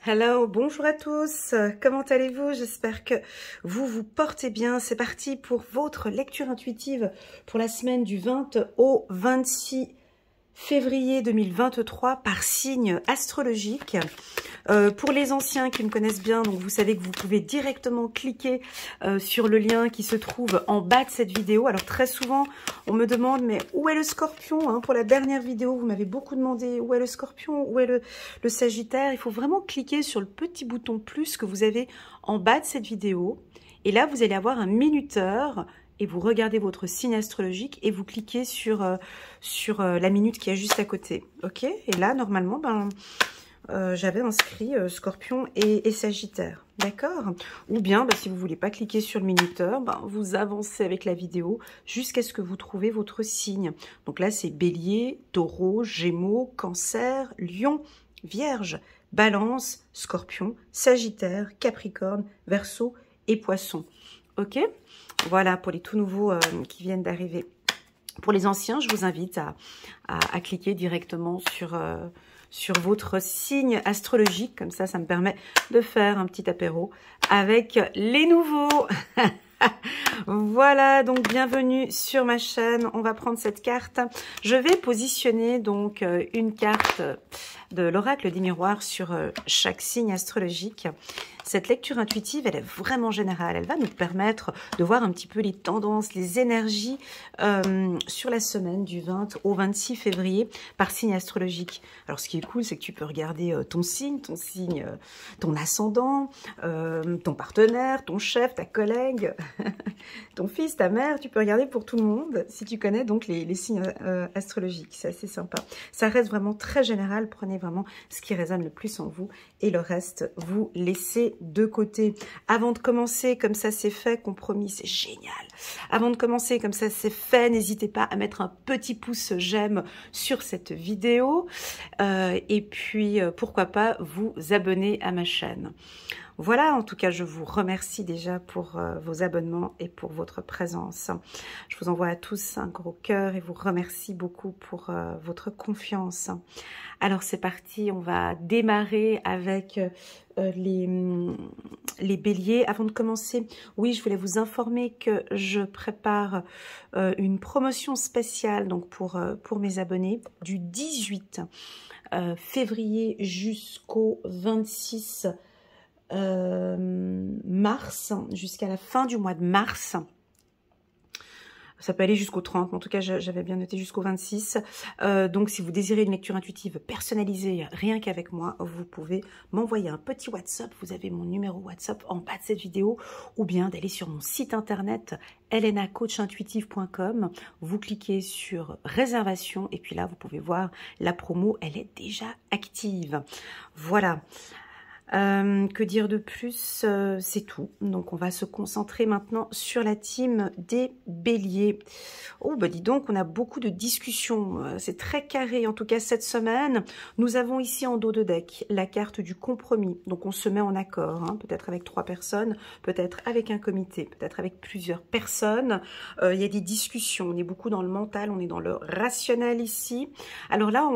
Hello, bonjour à tous, comment allez-vous? J'espère que vous vous portez bien. C'est parti pour votre lecture intuitive pour la semaine du 20 au 26 février 2023 par signe astrologique. Pour les anciens qui me connaissent bien, donc vous savez que vous pouvez directement cliquer sur le lien qui se trouve en bas de cette vidéo. Alors très souvent, on me demande, mais où est le scorpion, hein? Pour la dernière vidéo, vous m'avez beaucoup demandé où est le scorpion, où est le sagittaire. Il faut vraiment cliquer sur le petit bouton plus que vous avez en bas de cette vidéo. Et là, vous allez avoir un minuteur et vous regardez votre signe astrologique et vous cliquez sur la minute qui est juste à côté. Ok? Et là, normalement, j'avais inscrit Scorpion et Sagittaire, d'accord? Ou bien, si vous voulez pas cliquer sur le minuteur, vous avancez avec la vidéo jusqu'à ce que vous trouviez votre signe. Donc là, c'est Bélier, Taureau, Gémeaux, Cancer, Lion, Vierge, Balance, Scorpion, Sagittaire, Capricorne, Verseau et Poisson. Ok? Voilà, pour les tout nouveaux qui viennent d'arriver. Pour les anciens, je vous invite à cliquer directement sur votre signe astrologique. Comme ça, ça me permet de faire un petit apéro avec les nouveaux. Voilà, donc bienvenue sur ma chaîne. On va prendre cette carte. Je vais positionner donc une carte de l'oracle des miroirs sur chaque signe astrologique. Cette lecture intuitive, elle est vraiment générale. Elle va nous permettre de voir un petit peu les tendances, les énergies sur la semaine du 20 au 26 février par signe astrologique. Alors, ce qui est cool, c'est que tu peux regarder ton signe, ton ascendant, ton partenaire, ton chef, ta collègue, ton fils, ta mère. Tu peux regarder pour tout le monde si tu connais donc les signes astrologiques. C'est assez sympa. Ça reste vraiment très général. Prenez vraiment ce qui résonne le plus en vous et le reste, vous laissez de côté. Avant de commencer, comme ça c'est fait, compromis, c'est génial. Avant de commencer, comme ça c'est fait, n'hésitez pas à mettre un petit pouce j'aime sur cette vidéo et puis pourquoi pas vous abonner à ma chaîne. Voilà, en tout cas, je vous remercie déjà pour vos abonnements et pour votre présence. Je vous envoie à tous un gros cœur et vous remercie beaucoup pour votre confiance. Alors, c'est parti, on va démarrer avec les béliers. Avant de commencer, oui, je voulais vous informer que je prépare une promotion spéciale donc pour mes abonnés du 18 février jusqu'au 26 mars, jusqu'à la fin du mois de mars. Ça peut aller jusqu'au 30, mais en tout cas, j'avais bien noté jusqu'au 26. Donc, si vous désirez une lecture intuitive personnalisée, rien qu'avec moi, vous pouvez m'envoyer un petit WhatsApp. Vous avez mon numéro WhatsApp en bas de cette vidéo, ou bien d'aller sur mon site internet elenacoachintuitive.com. Vous cliquez sur réservation et puis là, vous pouvez voir la promo. Elle est déjà active. Voilà. Que dire de plus? C'est tout. Donc, on va se concentrer maintenant sur la team des béliers. Oh, dis donc, on a beaucoup de discussions. C'est très carré, en tout cas, cette semaine. Nous avons ici en dos de deck la carte du compromis. Donc, on se met en accord, hein, peut-être avec 3 personnes, peut-être avec un comité, peut-être avec plusieurs personnes. Il y a des discussions. On est beaucoup dans le mental, on est dans le rationnel ici. Alors là,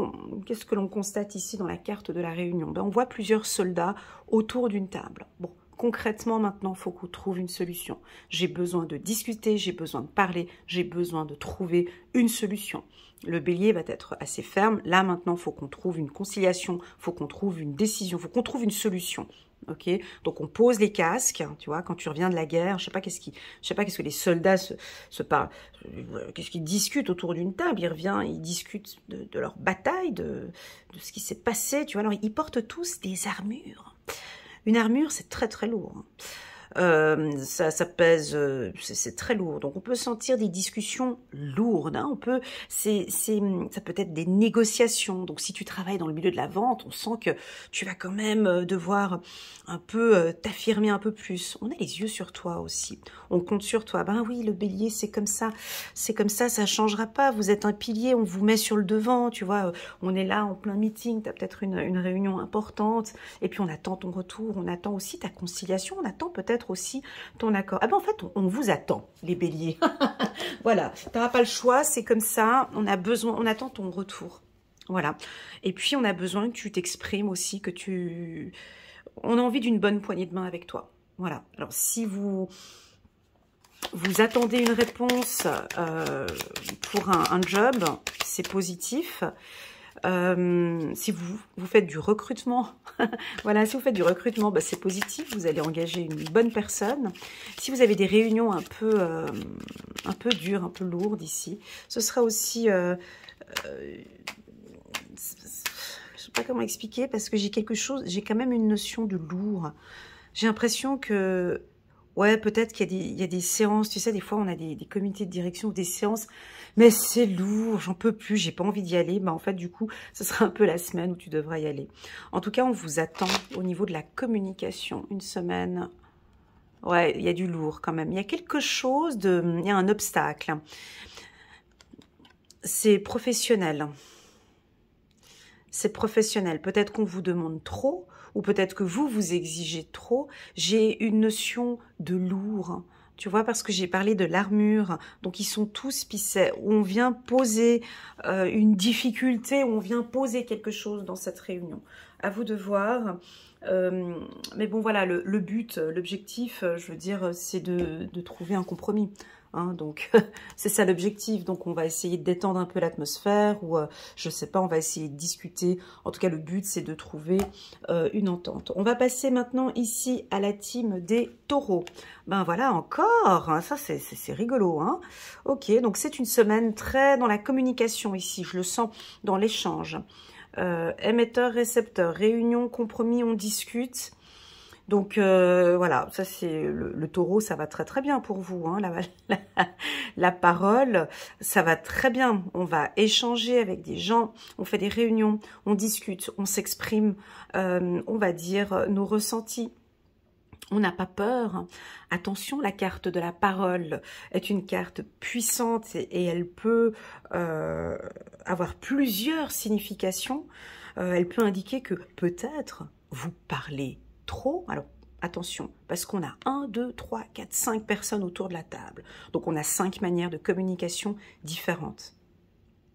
qu'est-ce que l'on constate ici dans la carte de la réunion? On voit plusieurs soldats autour d'une table. Bon, concrètement, maintenant, il faut qu'on trouve une solution. J'ai besoin de discuter, j'ai besoin de parler, j'ai besoin de trouver une solution. Le bélier va être assez ferme. Là, maintenant, il faut qu'on trouve une conciliation, il faut qu'on trouve une décision, il faut qu'on trouve une solution. Ok, donc on pose les casques, tu vois, quand tu reviens de la guerre, je sais pas qu'est-ce que les soldats se parlent, qu'est-ce qu'ils discutent autour d'une table, ils discutent de leur bataille, de ce qui s'est passé, tu vois, alors ils portent tous des armures. Une armure, c'est très très lourd. Ça pèse, c'est très lourd. Donc on peut sentir des discussions lourdes. Hein. Ça peut être des négociations. Donc si tu travailles dans le milieu de la vente, on sent que tu vas quand même devoir un peu t'affirmer un peu plus. On a les yeux sur toi aussi. On compte sur toi. Ben oui, le bélier, c'est comme ça, ça changera pas. Vous êtes un pilier, on vous met sur le devant, tu vois. On est là en plein meeting, tu as peut-être une réunion importante, et puis on attend ton retour, on attend aussi ta conciliation, on attend peut-être aussi ton accord. Ah ben en fait, on vous attend, les béliers. Voilà, tu n'auras pas le choix, c'est comme ça, on attend ton retour. Voilà. Et puis, on a besoin que tu t'exprimes aussi, que tu on a envie d'une bonne poignée de main avec toi. Voilà. Alors, si vous attendez une réponse pour un job, c'est positif. Si vous faites du recrutement, voilà, si vous faites du recrutement, bah, c'est positif, vous allez engager une bonne personne. Si vous avez des réunions un peu dures, un peu lourdes ici, ce sera aussi, je sais pas comment expliquer, parce que j'ai quand même une notion de lourd. J'ai l'impression que, ouais, peut-être qu'il y a des séances, tu sais, des fois on a des comités de direction ou des séances, mais c'est lourd, j'en peux plus, j'ai pas envie d'y aller. Bah en fait, du coup, ce sera un peu la semaine où tu devras y aller. En tout cas, on vous attend au niveau de la communication, une semaine. Ouais, il y a du lourd quand même. Il y a quelque chose il y a un obstacle. C'est professionnel. C'est professionnel. Peut-être qu'on vous demande trop, ou peut-être que vous exigez trop. J'ai une notion de lourd, tu vois, parce que j'ai parlé de l'armure. Donc, ils sont tous, puis où on vient poser une difficulté, où on vient poser quelque chose dans cette réunion. À vous de voir. Mais bon, voilà, le but, l'objectif, je veux dire, c'est de trouver un compromis. Hein, donc, c'est ça l'objectif. Donc, on va essayer de détendre un peu l'atmosphère ou, je sais pas, on va essayer de discuter. En tout cas, le but, c'est de trouver une entente. On va passer maintenant ici à la team des taureaux. Ben voilà, encore, hein, ça c'est rigolo. Hein. Ok, donc c'est une semaine très dans la communication ici. Je le sens dans l'échange. Émetteur, récepteur, réunion, compromis, on discute. Donc voilà, ça c'est le taureau, ça va très très bien pour vous. Hein, la parole, ça va très bien. On va échanger avec des gens, on fait des réunions, on discute, on s'exprime, on va dire nos ressentis. On n'a pas peur. Attention, la carte de la parole est une carte puissante et elle peut avoir plusieurs significations. Elle peut indiquer que peut-être vous parlez trop. Alors, attention, parce qu'on a 1, 2, 3, 4, 5 personnes autour de la table. Donc, on a 5 manières de communication différentes.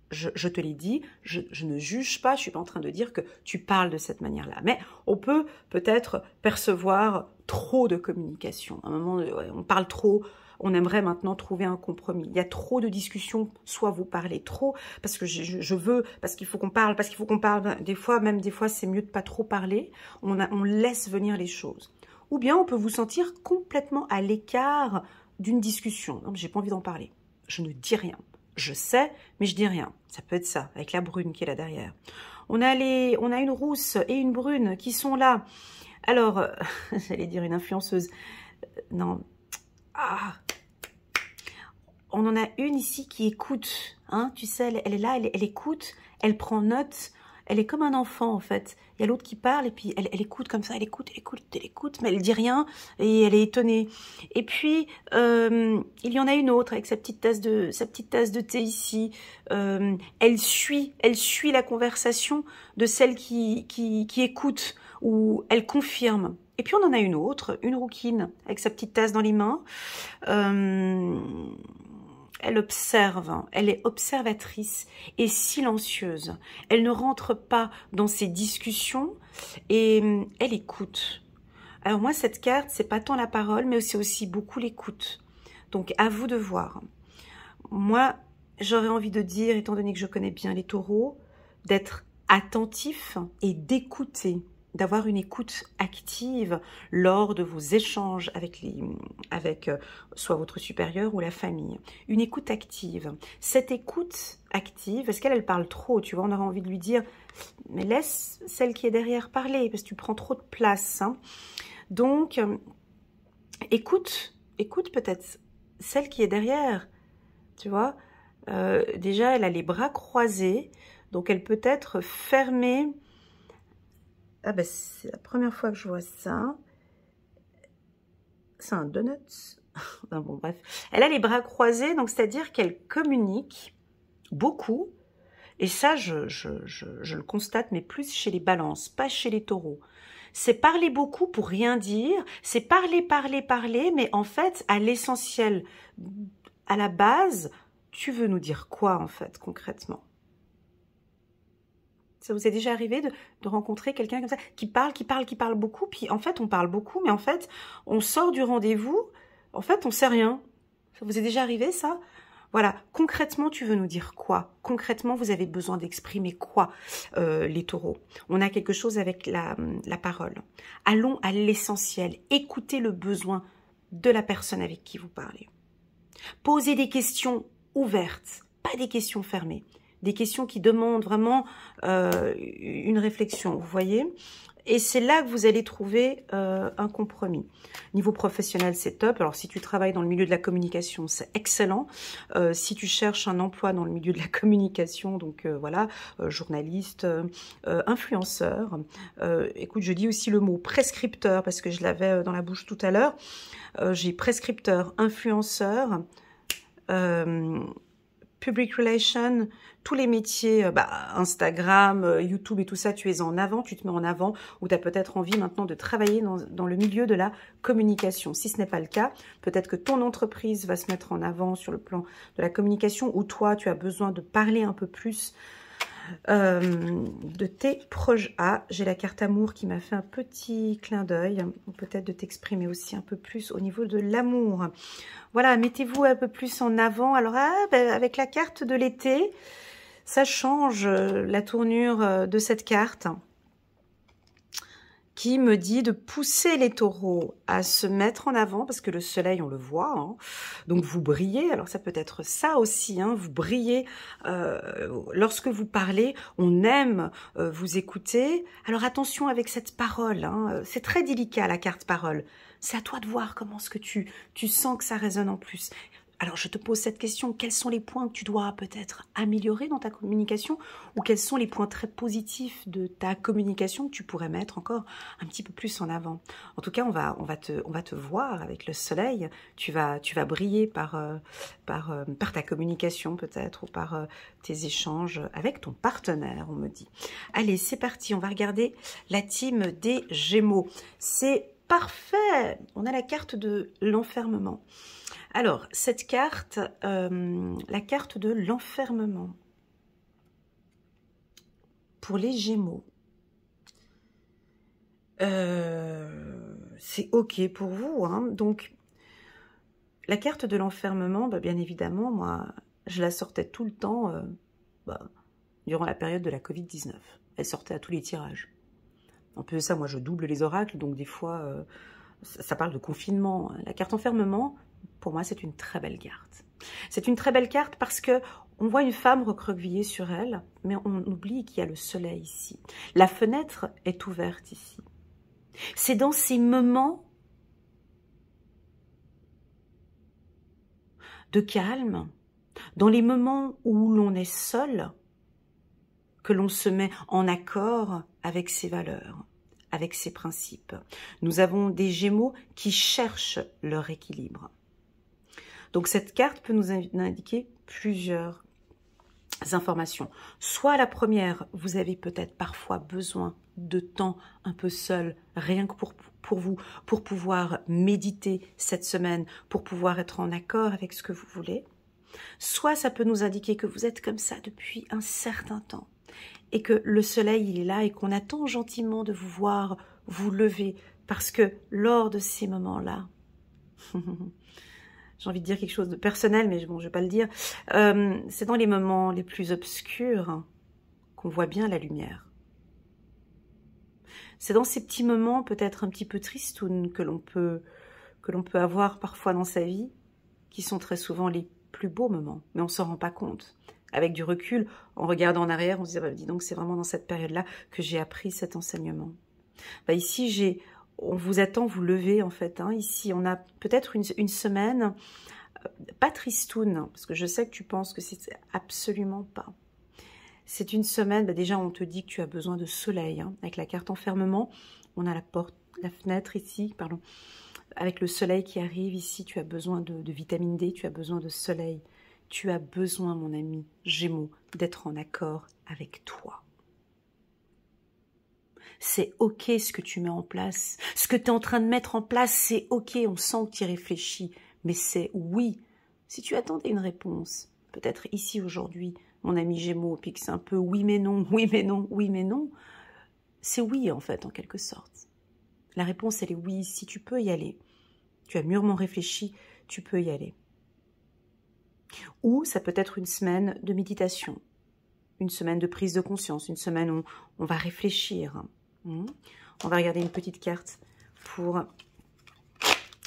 Je te l'ai dit, je ne juge pas, je ne suis pas en train de dire que tu parles de cette manière-là. Mais on peut peut-être percevoir trop de communication. À un moment, on parle trop, on aimerait maintenant trouver un compromis. Il y a trop de discussions, soit vous parlez trop, parce que je veux, parce qu'il faut qu'on parle, parce qu'il faut qu'on parle. Des fois, c'est mieux de pas trop parler. On laisse venir les choses. Ou bien on peut vous sentir complètement à l'écart d'une discussion. Non, j'ai pas envie d'en parler. Je ne dis rien. Je sais, mais je dis rien. Ça peut être ça, avec la brune qui est là derrière. On a une rousse et une brune qui sont là. Alors, j'allais dire une influenceuse. Non. Ah. On en a une ici qui écoute. Hein, tu sais, elle est là, elle écoute, elle prend note. Elle est comme un enfant, en fait. Il y a l'autre qui parle et puis elle écoute comme ça, elle écoute, mais elle dit rien et elle est étonnée. Et puis, il y en a une autre avec sa petite tasse de thé ici. Elle suit la conversation de celle qui écoute ou elle confirme. Et puis, on en a une autre, une rouquine avec sa petite tasse dans les mains. Elle observe, elle est observatrice et silencieuse. Elle ne rentre pas dans ces discussions et elle écoute. Alors moi, cette carte, c'est pas tant la parole, mais c'est aussi beaucoup l'écoute. Donc, à vous de voir. Moi, j'aurais envie de dire, étant donné que je connais bien les taureaux, d'être attentif et d'écouter, d'avoir une écoute active lors de vos échanges avec soit votre supérieur ou la famille. Une écoute active. Cette écoute active, parce qu'elle parle trop, tu vois, on aurait envie de lui dire, mais laisse celle qui est derrière parler, parce que tu prends trop de place. Hein. Donc, écoute peut-être celle qui est derrière, tu vois. Déjà, elle a les bras croisés, donc elle peut être fermée. Ah ben, c'est la première fois que je vois ça. C'est un donut. Enfin, bon, bref. Elle a les bras croisés, donc c'est-à-dire qu'elle communique beaucoup. Et ça, je le constate, mais plus chez les balances, pas chez les taureaux. C'est parler beaucoup pour rien dire. C'est parler, mais en fait, à l'essentiel, à la base, tu veux nous dire quoi, en fait, concrètement? Ça vous est déjà arrivé de rencontrer quelqu'un comme ça, qui parle beaucoup, puis en fait, on parle beaucoup, mais en fait, on sort du rendez-vous, en fait, on sait rien. Ça vous est déjà arrivé, ça? Voilà, concrètement, tu veux nous dire quoi? Concrètement, vous avez besoin d'exprimer quoi, les taureaux? On a quelque chose avec la parole. Allons à l'essentiel. Écoutez le besoin de la personne avec qui vous parlez. Posez des questions ouvertes, pas des questions fermées. Des questions qui demandent vraiment une réflexion, vous voyez? Et c'est là que vous allez trouver un compromis. Niveau professionnel, c'est top. Alors, si tu travailles dans le milieu de la communication, c'est excellent. Si tu cherches un emploi dans le milieu de la communication, donc voilà, journaliste, influenceur. Écoute, je dis aussi le mot prescripteur parce que je l'avais dans la bouche tout à l'heure. J'ai prescripteur, influenceur, public relation, tous les métiers, Instagram, YouTube et tout ça, tu es en avant, tu te mets en avant, ou tu as peut-être envie maintenant de travailler dans le milieu de la communication. Si ce n'est pas le cas, peut-être que ton entreprise va se mettre en avant sur le plan de la communication, ou toi, tu as besoin de parler un peu plus de tes projets. Ah, j'ai la carte amour qui m'a fait un petit clin d'œil, peut-être de t'exprimer aussi un peu plus au niveau de l'amour. Voilà, mettez-vous un peu plus en avant. Alors, avec la carte de l'été, ça change la tournure de cette carte qui me dit de pousser les taureaux à se mettre en avant, parce que le soleil, on le voit, hein, donc vous brillez. Alors ça peut être ça aussi, hein, vous brillez lorsque vous parlez, on aime vous écouter. Alors attention avec cette parole, hein, c'est très délicat la carte parole. C'est à toi de voir comment est-ce que tu sens que ça résonne en plus. Alors, je te pose cette question, quels sont les points que tu dois peut-être améliorer dans ta communication, ou quels sont les points très positifs de ta communication que tu pourrais mettre encore un petit peu plus en avant? En tout cas, on va te voir avec le soleil, tu vas briller par ta communication peut-être, ou par tes échanges avec ton partenaire, on me dit. Allez, c'est parti, on va regarder la team des Gémeaux. C'est parfait, on a la carte de l'enfermement. Alors, cette carte, la carte de l'enfermement, pour les Gémeaux, c'est OK pour vous, hein. Donc, la carte de l'enfermement, bien évidemment, moi, je la sortais tout le temps durant la période de la Covid-19. Elle sortait à tous les tirages. En plus de ça, moi, je double les oracles, donc des fois, ça parle de confinement. La carte enfermement, pour moi, c'est une très belle carte. C'est une très belle carte parce que on voit une femme recroquevillée sur elle, mais on oublie qu'il y a le soleil ici. La fenêtre est ouverte ici. C'est dans ces moments de calme, dans les moments où l'on est seul, que l'on se met en accord avec ses valeurs, avec ses principes. Nous avons des Gémeaux qui cherchent leur équilibre. Donc cette carte peut nous indiquer plusieurs informations. Soit la première, vous avez peut-être parfois besoin de temps un peu seul, rien que pour vous, pour pouvoir méditer cette semaine, pour pouvoir être en accord avec ce que vous voulez. Soit ça peut nous indiquer que vous êtes comme ça depuis un certain temps et que le soleil il est là et qu'on attend gentiment de vous voir vous lever, parce que lors de ces moments-là, j'ai envie de dire quelque chose de personnel, mais bon, je ne vais pas le dire. C'est dans les moments les plus obscurs qu'on voit bien la lumière. C'est dans ces petits moments peut-être un petit peu tristounes que l'on peut avoir parfois dans sa vie, qui sont très souvent les plus beaux moments, mais on ne s'en rend pas compte. Avec du recul, en regardant en arrière, on se dit, dis donc, c'est vraiment dans cette période-là que j'ai appris cet enseignement. Ici, on vous attend vous lever en fait. Hein. Ici, on a peut-être une semaine, pas tristoune, parce que je sais que tu penses que c'est absolument pas. C'est une semaine, déjà on te dit que tu as besoin de soleil. Hein. Avec la carte enfermement, on a la fenêtre ici, pardon. Avec le soleil qui arrive ici, tu as besoin de vitamine D, tu as besoin de soleil. Tu as besoin, mon ami Gémeaux, d'être en accord avec toi. C'est OK ce que tu mets en place. Ce que tu es en train de mettre en place, c'est OK. On sent que tu y réfléchis. Mais c'est oui. Si tu attendais une réponse, peut-être ici aujourd'hui, mon ami Gémeaux, puis que c'est un peu oui mais non, oui mais non, oui mais non, c'est oui en fait, en quelque sorte. La réponse, elle est oui, si tu peux y aller. Tu as mûrement réfléchi, tu peux y aller. Ou ça peut être une semaine de méditation, une semaine de prise de conscience, une semaine où on va réfléchir. On va regarder une petite carte pour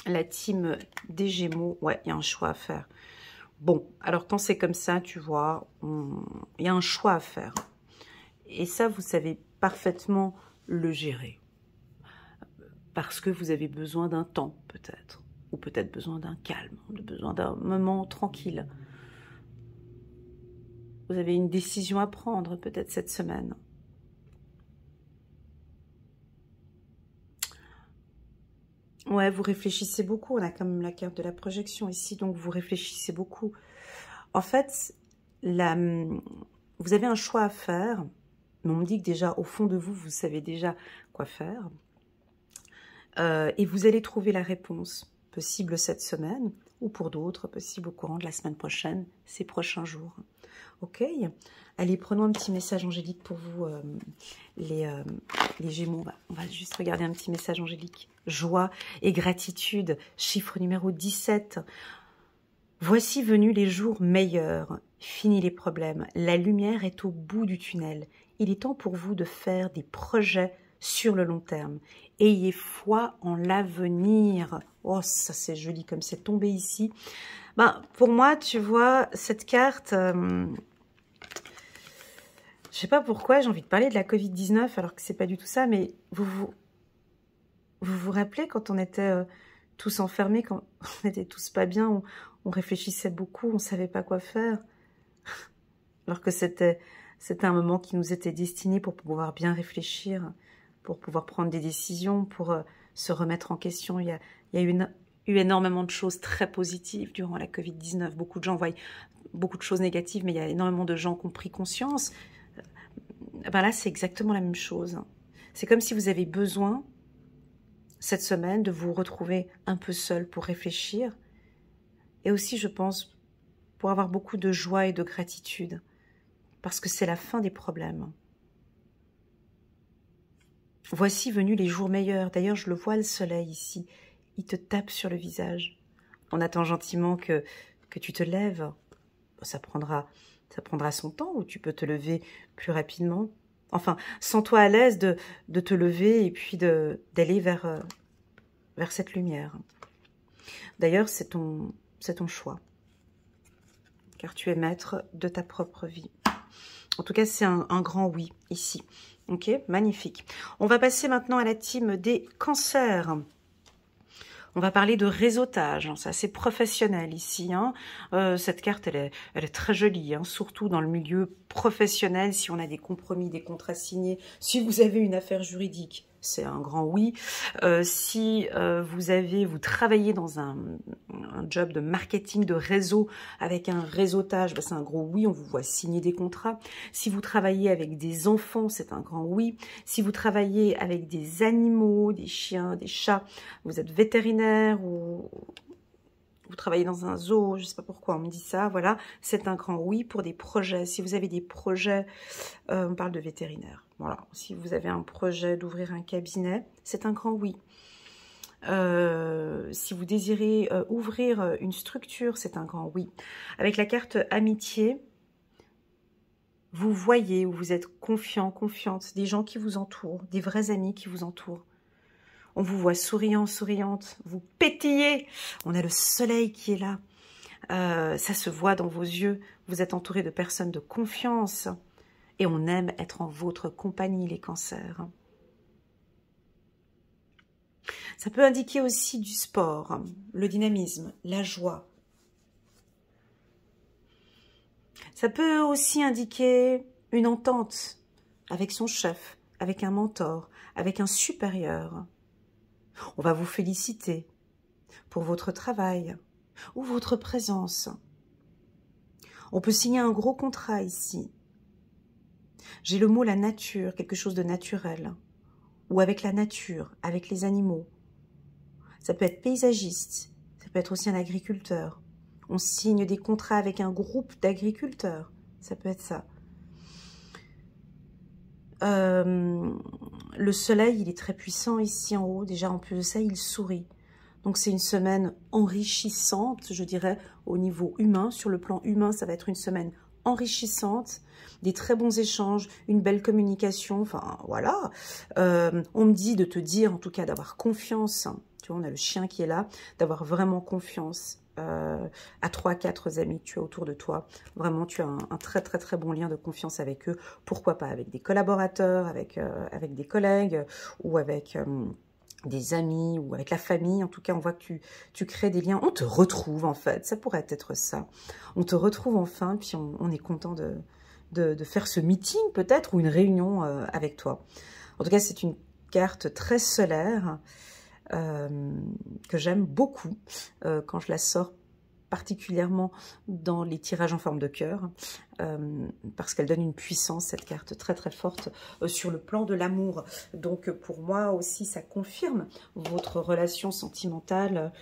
la team des Gémeaux. Ouais, il y a un choix à faire. Bon, alors quand c'est comme ça, tu vois, il y a un choix à faire. Et ça, vous savez parfaitement le gérer. Parce que vous avez besoin d'un temps, peut-être. Ou peut-être besoin d'un calme, besoin d'un moment tranquille. Vous avez une décision à prendre, peut-être cette semaine. Ouais, vous réfléchissez beaucoup. On a quand même la carte de la projection ici, donc vous réfléchissez beaucoup. En fait, vous avez un choix à faire, mais on me dit que déjà, au fond de vous, vous savez déjà quoi faire. Et vous allez trouver la réponse, possible cette semaine, ou pour d'autres, possible au courant de la semaine prochaine, ces prochains jours. Ok? Allez, prenons un petit message angélique pour vous, les Gémeaux. On va juste regarder un petit message angélique. Joie et gratitude, chiffre numéro 17. Voici venus les jours meilleurs. Fini les problèmes. La lumière est au bout du tunnel. Il est temps pour vous de faire des projets sur le long terme. Ayez foi en l'avenir. Oh, ça c'est joli comme c'est tombé ici. Ben, pour moi, tu vois, cette carte... je sais pas pourquoi j'ai envie de parler de la Covid-19 alors que c'est pas du tout ça, mais vous rappelez quand on était tous enfermés, quand on était tous pas bien, on réfléchissait beaucoup, on savait pas quoi faire, alors que c'était un moment qui nous était destiné pour pouvoir bien réfléchir, pour pouvoir prendre des décisions, pour se remettre en question. Il y a eu énormément de choses très positives durant la Covid-19. Beaucoup de gens voient beaucoup de choses négatives, mais il y a énormément de gens qui ont pris conscience. Ben là, c'est exactement la même chose. C'est comme si vous avez besoin, cette semaine, de vous retrouver un peu seul pour réfléchir. Et aussi, je pense, pour avoir beaucoup de joie et de gratitude. Parce que c'est la fin des problèmes. Voici venus les jours meilleurs. D'ailleurs, je le vois, le soleil ici. Il te tape sur le visage. On attend gentiment que tu te lèves. Ça prendra son temps, ou tu peux te lever plus rapidement. Enfin, sens-toi à l'aise de te lever et puis d'aller vers cette lumière. D'ailleurs, c'est ton choix. Car tu es maître de ta propre vie. En tout cas, c'est un grand oui ici. Ok, magnifique. On va passer maintenant à la team des cancers. On va parler de réseautage, c'est assez professionnel ici. Cette carte, elle est très jolie, surtout dans le milieu professionnel, si on a des compromis, des contrats signés, si vous avez une affaire juridique, c'est un grand oui. Si vous travaillez dans un job de marketing, de réseau, avec un réseautage, c'est un gros oui, on vous voit signer des contrats. Si vous travaillez avec des enfants, c'est un grand oui. Si vous travaillez avec des animaux, des chiens, des chats, vous êtes vétérinaire ou vous travaillez dans un zoo, je ne sais pas pourquoi on me dit ça, voilà, c'est un grand oui pour des projets. Si vous avez des projets, on parle de vétérinaire, voilà. Si vous avez un projet d'ouvrir un cabinet, c'est un grand oui. Si vous désirez ouvrir une structure, c'est un grand oui. Avec la carte amitié, vous voyez où vous êtes confiant, confiante, des gens qui vous entourent, des vrais amis qui vous entourent. On vous voit souriant, souriante, vous pétillez. On a le soleil qui est là. Ça se voit dans vos yeux. Vous êtes entouré de personnes de confiance. Et on aime être en votre compagnie, les cancers. Ça peut indiquer aussi du sport, le dynamisme, la joie. Ça peut aussi indiquer une entente avec son chef, avec un mentor, avec un supérieur. On va vous féliciter pour votre travail ou votre présence. On peut signer un gros contrat ici. J'ai le mot la nature, quelque chose de naturel. Ou avec la nature, avec les animaux. Ça peut être paysagiste, ça peut être aussi un agriculteur. On signe des contrats avec un groupe d'agriculteurs. Ça peut être ça. Le soleil, il est très puissant ici en haut. Déjà, en plus de ça, il sourit. Donc, c'est une semaine enrichissante, je dirais, au niveau humain. Sur le plan humain, ça va être une semaine enrichissante, des très bons échanges, une belle communication. Enfin, voilà. On me dit de te dire, en tout cas, d'avoir confiance. Tu vois, on a le chien qui est là, d'avoir vraiment confiance à 3-4 amis que tu as autour de toi. Vraiment, tu as un très, très, très bon lien de confiance avec eux. Pourquoi pas avec des collaborateurs, avec des collègues ou avec des amis ou avec la famille. En tout cas, on voit que tu crées des liens. On te retrouve, en fait. Ça pourrait être ça. On te retrouve enfin, puis on est content de faire ce meeting, peut-être, ou une réunion avec toi. En tout cas, c'est une carte très solaire que j'aime beaucoup quand je la sors, particulièrement dans les tirages en forme de cœur, parce qu'elle donne une puissance, cette carte très très forte sur le plan de l'amour. Donc pour moi aussi, ça confirme votre relation sentimentale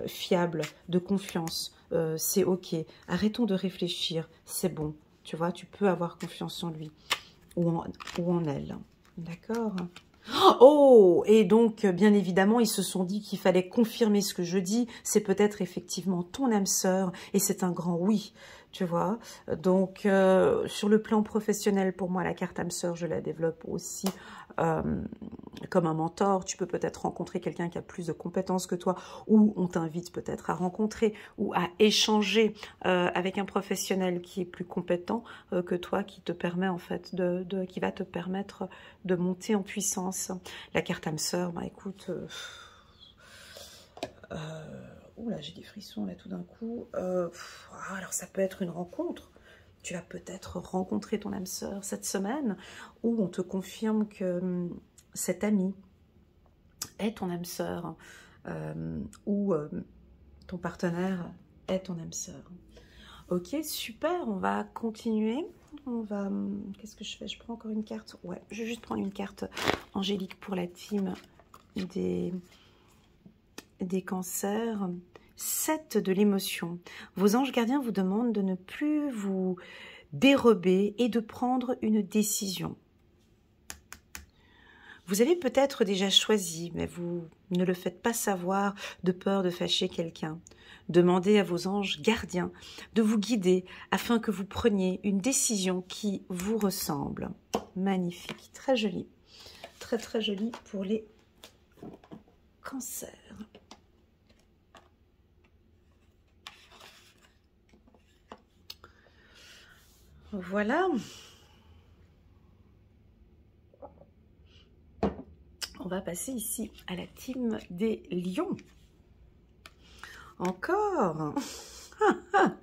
fiable, de confiance. C'est ok, arrêtons de réfléchir, c'est bon, tu vois, tu peux avoir confiance en lui ou en elle, d'accord ? Oh, et donc, bien évidemment, ils se sont dit qu'il fallait confirmer ce que je dis. C'est peut-être effectivement ton âme sœur, et c'est un grand oui, tu vois. Donc, sur le plan professionnel, pour moi, la carte âme sœur, je la développe aussi comme un mentor. Tu peux peut-être rencontrer quelqu'un qui a plus de compétences que toi, ou on t'invite peut-être à rencontrer ou à échanger avec un professionnel qui est plus compétent que toi, qui te permet en fait qui va te permettre de monter en puissance. La carte âme sœur, bah écoute, oula, j'ai des frissons là tout d'un coup. Alors ça peut être une rencontre. Tu vas peut-être rencontrer ton âme sœur cette semaine, où on te confirme que cet ami est ton âme sœur, ou ton partenaire est ton âme sœur. Ok, super, on va continuer. Qu'est-ce que je fais? Je prends encore une carte. Ouais, je vais juste prendre une carte angélique pour la team des cancers. 7 de l'émotion. Vos anges gardiens vous demandent de ne plus vous dérober et de prendre une décision. Vous avez peut-être déjà choisi, mais vous ne le faites pas savoir de peur de fâcher quelqu'un. Demandez à vos anges gardiens de vous guider afin que vous preniez une décision qui vous ressemble. Magnifique, très joli. Très très joli pour les cancers. Voilà. On va passer ici à la team des lions. Encore. Ah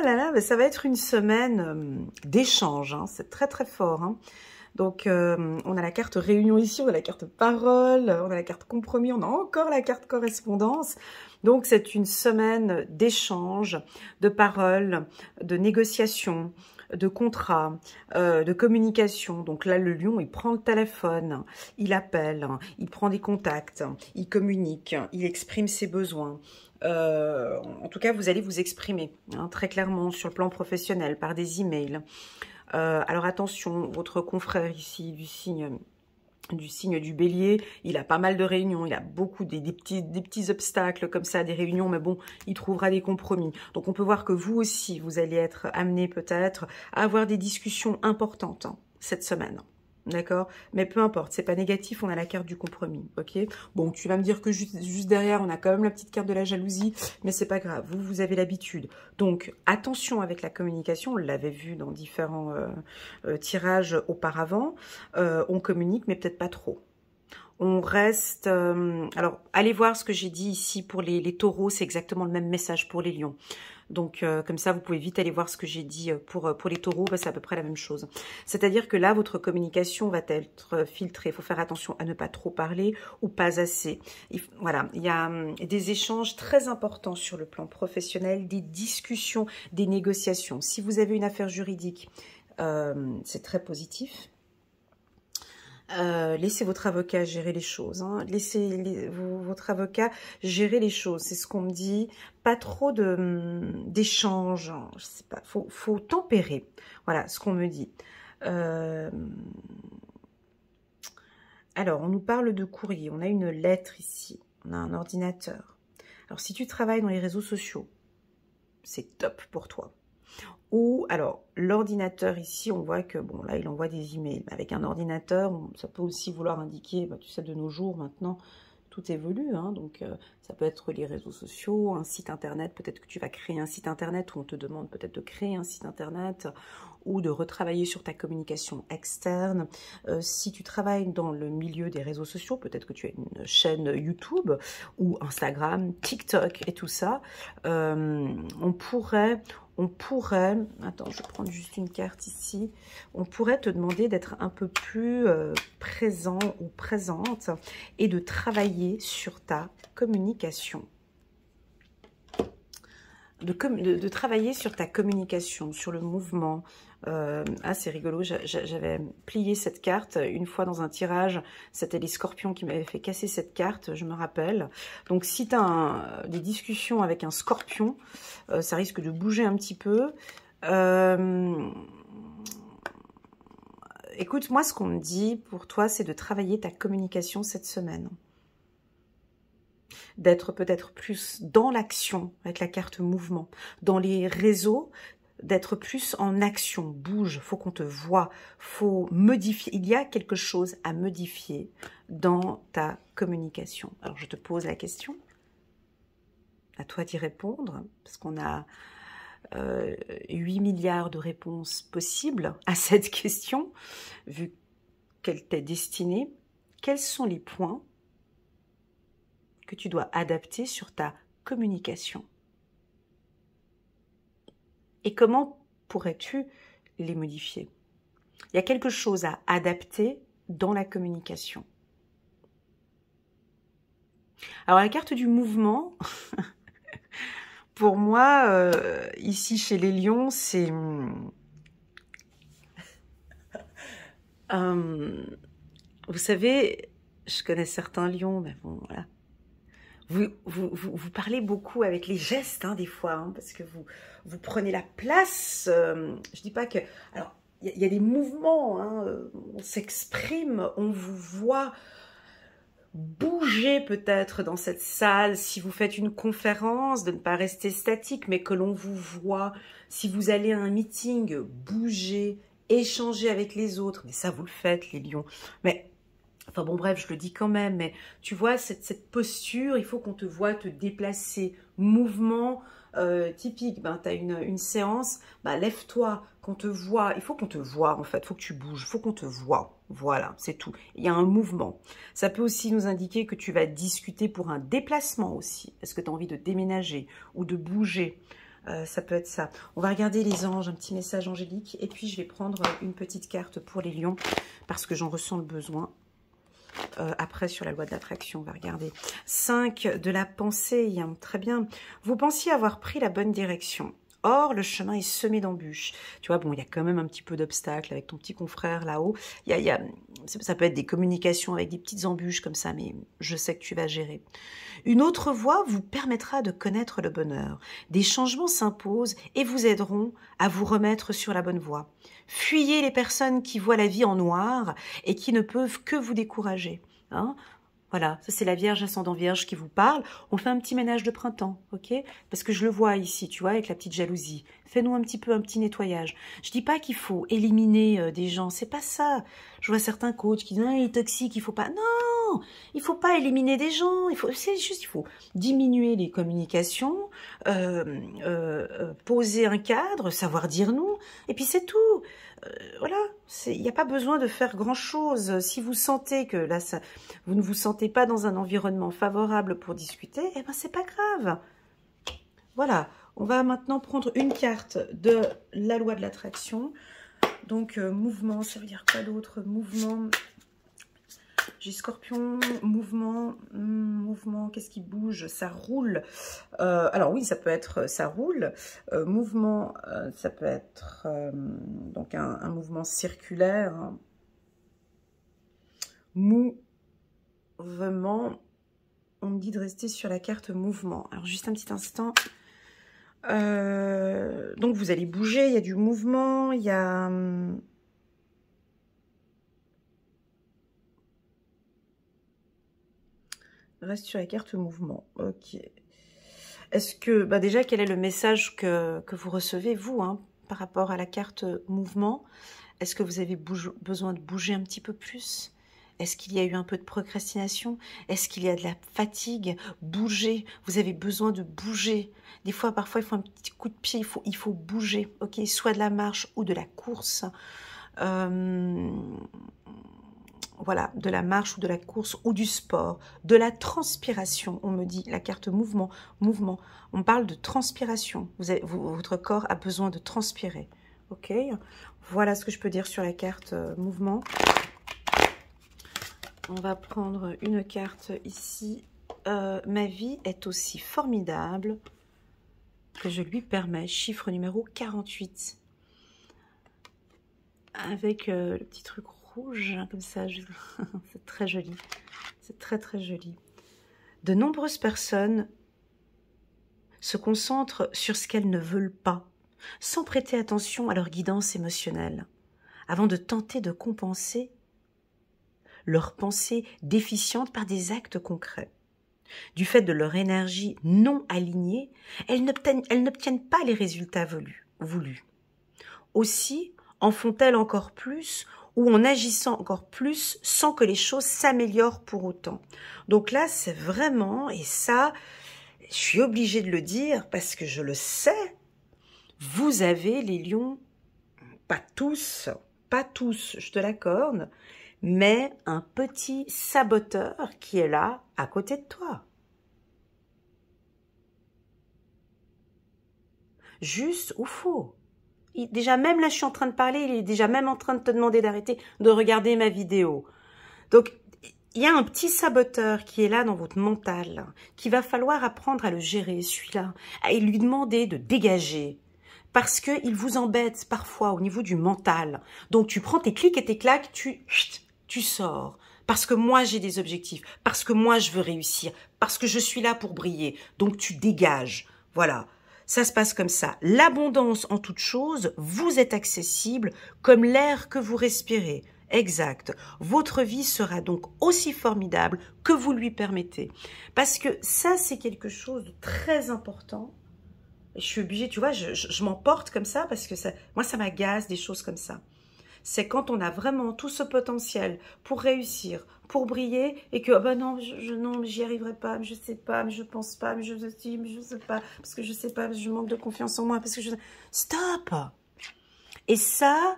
là là, mais ça va être une semaine d'échange. Hein. C'est très très fort. Hein. Donc, on a la carte réunion ici, on a la carte parole, on a la carte compromis, on a encore la carte correspondance. Donc, c'est une semaine d'échange, de paroles, de négociations, de contrats, de communication. Donc là, le lion, il prend le téléphone, il appelle, il prend des contacts, il communique, il exprime ses besoins. En tout cas, vous allez vous exprimer hein, très clairement sur le plan professionnel, par des emails. Alors attention, votre confrère ici du signe du bélier, il a pas mal de réunions, il a beaucoup des petits obstacles comme ça, des réunions, mais bon, il trouvera des compromis. Donc on peut voir que vous aussi, vous allez être amené peut-être à avoir des discussions importantes hein, cette semaine. D'accord? Mais peu importe, c'est pas négatif, on a la carte du compromis, ok? Bon, tu vas me dire que juste derrière, on a quand même la petite carte de la jalousie, mais c'est pas grave, vous avez l'habitude. Donc, attention avec la communication, on l'avait vu dans différents tirages auparavant, on communique, mais peut-être pas trop. On reste... alors, allez voir ce que j'ai dit ici pour les taureaux, c'est exactement le même message pour les lions. Donc, comme ça, vous pouvez vite aller voir ce que j'ai dit pour les taureaux, bah, c'est à peu près la même chose. C'est-à-dire que là, votre communication va être filtrée. Il faut faire attention à ne pas trop parler ou pas assez. Voilà, il y a des échanges très importants sur le plan professionnel, des discussions, des négociations. Si vous avez une affaire juridique, c'est très positif. Laissez votre avocat gérer les choses. Hein. Laissez votre avocat gérer les choses. C'est ce qu'on me dit. Pas trop d'échanges. Je sais pas. Faut tempérer. Voilà ce qu'on me dit. Alors, on nous parle de courrier. On a une lettre ici. On a un ordinateur. Alors, si tu travailles dans les réseaux sociaux, c'est top pour toi. Ou, alors, l'ordinateur ici, on voit que, bon, là, il envoie des emails. Avec un ordinateur, ça peut aussi vouloir indiquer, bah, tu sais, de nos jours, maintenant, tout évolue. Hein, donc, ça peut être les réseaux sociaux, un site internet. Peut-être que tu vas créer un site internet où on te demande peut-être de créer un site internet ou de retravailler sur ta communication externe. Si tu travailles dans le milieu des réseaux sociaux, peut-être que tu as une chaîne YouTube ou Instagram, TikTok et tout ça, on pourrait, attends, je vais prendre juste une carte ici, on pourrait te demander d'être un peu plus présent ou présente et de travailler sur ta communication. De travailler sur ta communication, sur le mouvement. Ah, c'est rigolo, j'avais plié cette carte une fois dans un tirage. C'était les scorpions qui m'avaient fait casser cette carte, je me rappelle. Donc, si tu as des discussions avec un scorpion, ça risque de bouger un petit peu. Écoute, moi, ce qu'on me dit pour toi, c'est de travailler ta communication cette semaine. D'être peut-être plus dans l'action avec la carte mouvement. Dans les réseaux, d'être plus en action. Bouge, faut qu'on te voie, faut modifier. Il y a quelque chose à modifier dans ta communication. Alors, je te pose la question. À toi d'y répondre, parce qu'on a 8 milliards de réponses possibles à cette question, vu qu'elle t'est destinée. Quels sont les points que tu dois adapter sur ta communication? Et comment pourrais-tu les modifier? Il y a quelque chose à adapter dans la communication. Alors, la carte du mouvement, pour moi, ici chez les lions, c'est... vous savez, je connais certains lions, mais bon, voilà. Vous parlez beaucoup avec les gestes, hein, des fois, hein, parce que vous prenez la place. Je dis pas que... Alors, il y a des mouvements, hein, on s'exprime, on vous voit bouger peut-être dans cette salle. Si vous faites une conférence, de ne pas rester statique, mais que l'on vous voit. Si vous allez à un meeting, bouger, échanger avec les autres. Mais ça, vous le faites, les lions. Mais... Enfin bon, bref, je le dis quand même, mais tu vois, cette posture, il faut qu'on te voit te déplacer. Mouvement typique, ben, tu as une séance, ben, lève-toi, qu'on te voit. Il faut qu'on te voit, en fait, il faut que tu bouges, il faut qu'on te voit. Voilà, c'est tout. Il y a un mouvement. Ça peut aussi nous indiquer que tu vas discuter pour un déplacement aussi. Est-ce que tu as envie de déménager ou de bouger? Ça peut être ça. On va regarder les anges, un petit message angélique. Et puis, je vais prendre une petite carte pour les lions parce que j'en ressens le besoin. Après, sur la loi de l'attraction, on va regarder. 5 de la pensée, très bien. Vous pensiez avoir pris la bonne direction. Or, le chemin est semé d'embûches. Tu vois, bon, il y a quand même un petit peu d'obstacles avec ton petit confrère là-haut. Ça peut être des communications avec des petites embûches comme ça, mais je sais que tu vas gérer. Une autre voie vous permettra de connaître le bonheur. Des changements s'imposent et vous aideront à vous remettre sur la bonne voie. Fuyez les personnes qui voient la vie en noir et qui ne peuvent que vous décourager. Hein? Voilà, ça c'est la Vierge ascendant Vierge qui vous parle. On fait un petit ménage de printemps, ok? Parce que je le vois ici, tu vois, avec la petite jalousie. Fais-nous un petit nettoyage. Je dis pas qu'il faut éliminer des gens, c'est pas ça. Je vois certains coachs qui disent ah, il est toxique, il faut pas. Non, il faut pas éliminer des gens. C'est juste, il faut diminuer les communications, poser un cadre, savoir dire non, et puis c'est tout. Voilà, il n'y a pas besoin de faire grand-chose. Si vous sentez que là, vous ne vous sentez pas dans un environnement favorable pour discuter, eh ben c'est pas grave. Voilà, on va maintenant prendre une carte de la loi de l'attraction. Donc, mouvement, ça veut dire quoi d'autre? Mouvement, j'ai Scorpion, mouvement, qu'est-ce qui bouge? Ça roule. Alors oui, ça peut être, ça roule. Mouvement, ça peut être donc un mouvement circulaire. Hein. mouvement. On me dit de rester sur la carte mouvement. Alors, juste un petit instant. Donc, vous allez bouger. Il y a du mouvement. Il y a... Reste sur la carte mouvement. Ok. Est-ce que... Bah déjà, quel est le message que vous recevez, vous, hein, par rapport à la carte mouvement? Est-ce que vous avez besoin de bouger un petit peu plus? Est-ce qu'il y a eu un peu de procrastination? Est-ce qu'il y a de la fatigue? Bouger, vous avez besoin de bouger. Des fois, parfois, il faut un petit coup de pied, il faut bouger, ok? Soit de la marche ou de la course. Voilà, de la marche ou de la course ou du sport, de la transpiration, on me dit, la carte mouvement, mouvement. On parle de transpiration, votre corps a besoin de transpirer, ok? Voilà ce que je peux dire sur la carte mouvement. On va prendre une carte ici. Ma vie est aussi formidable que je lui permets. Chiffre numéro 48. Avec le petit truc rouge, hein, comme ça. C'est très joli. C'est très, très joli. De nombreuses personnes se concentrent sur ce qu'elles ne veulent pas, sans prêter attention à leur guidance émotionnelle, avant de tenter de compenser leurs pensées déficientes par des actes concrets. Du fait de leur énergie non alignée, elles n'obtiennent pas les résultats voulus. Aussi en font-elles encore plus ou en agissant encore plus sans que les choses s'améliorent pour autant. Donc là, c'est vraiment, et ça, je suis obligée de le dire parce que je le sais, vous avez les lions, pas tous, je te l'accorde, mais un petit saboteur qui est là, à côté de toi. Juste ou faux. Déjà, même là, je suis en train de parler, il est déjà même en train de te demander d'arrêter de regarder ma vidéo. Donc, il y a un petit saboteur qui est là dans votre mental, qu'il va falloir apprendre à le gérer, celui-là, et lui demander de dégager. Parce qu'il vous embête parfois au niveau du mental. Donc, tu prends tes clics et tes claques, tu sors. Parce que moi, j'ai des objectifs. Parce que moi, je veux réussir. Parce que je suis là pour briller. Donc, tu dégages. Voilà. Ça se passe comme ça. L'abondance en toute chose, vous êtes accessible comme l'air que vous respirez. Exact. Votre vie sera donc aussi formidable que vous lui permettez. Parce que ça, c'est quelque chose de très important. Je suis obligée, tu vois, je m'emporte comme ça parce que moi, ça m'agace des choses comme ça. C'est quand on a vraiment tout ce potentiel pour réussir, pour briller, et que, oh ben non, non, j'y arriverai pas, mais je sais pas, mais je pense pas, mais je sais pas, parce que je sais pas, parce que je manque de confiance en moi, parce que je... Stop! Et ça,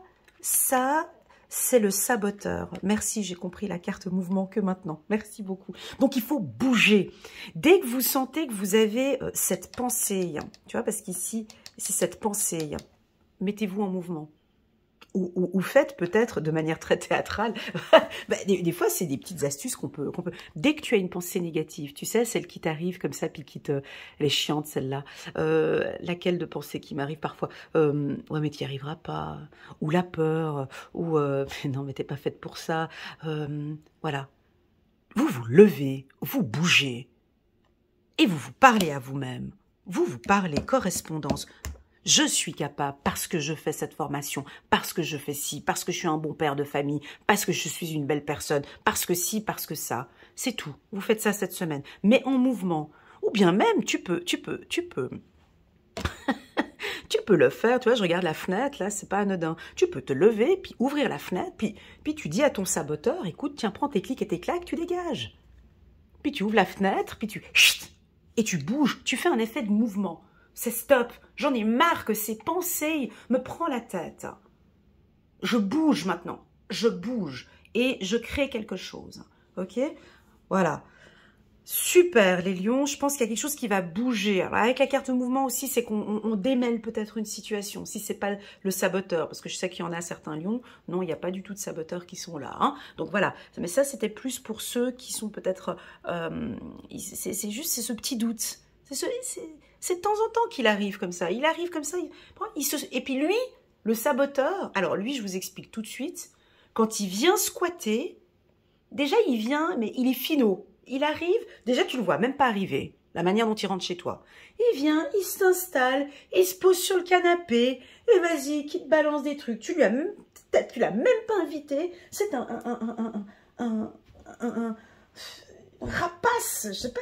c'est le saboteur. Merci, j'ai compris la carte mouvement que maintenant. Merci beaucoup. Donc, il faut bouger. Dès que vous sentez que vous avez cette pensée, tu vois, parce qu'ici, c'est cette pensée, mettez-vous en mouvement. Ou faites peut-être de manière très théâtrale. Bah, des fois, c'est des petites astuces qu'on peut... Dès que tu as une pensée négative, tu sais, celle qui t'arrive comme ça, puis elle est chiante, celle-là. Laquelle de pensée qui m'arrive parfois ouais, mais tu n'y arriveras pas. Ou la peur. Ou non, mais t'es pas faite pour ça. Voilà. Vous vous levez, vous bougez. Et vous vous parlez à vous-même. Vous vous parlez correspondance. Je suis capable parce que je fais cette formation, parce que je fais ci, parce que je suis un bon père de famille, parce que je suis une belle personne, parce que ci, parce que ça. C'est tout. Vous faites ça cette semaine. Mais en mouvement. Ou bien même, tu peux tu peux le faire. Tu vois, je regarde la fenêtre, là, c'est pas anodin. Tu peux te lever, puis ouvrir la fenêtre, puis tu dis à ton saboteur, écoute, tiens, prends tes clics et tes claques, tu dégages. Puis tu ouvres la fenêtre, puis et tu bouges. Tu fais un effet de mouvement. C'est stop, j'en ai marre que ces pensées me prennent la tête. Je bouge maintenant, je bouge et je crée quelque chose, ok? Voilà, super les lions, je pense qu'il y a quelque chose qui va bouger. Alors, avec la carte mouvement aussi, c'est qu'on démêle peut-être une situation, si c'est pas le saboteur, parce que je sais qu'il y en a certains lions, non, il n'y a pas du tout de saboteurs qui sont là, hein? Donc voilà, mais ça c'était plus pour ceux qui sont peut-être, c'est juste ce petit doute, c'est de temps en temps qu'il arrive comme ça. Il arrive comme ça. Et puis lui, le saboteur, alors lui, je vous explique tout de suite, quand il vient squatter, déjà il vient, mais il est finot. Il arrive, déjà tu le vois même pas arriver, la manière dont il rentre chez toi. Il vient, il s'installe, il se pose sur le canapé, et vas-y, qui te balance des trucs. Tu l'as même pas invité, c'est un rapace, je sais pas,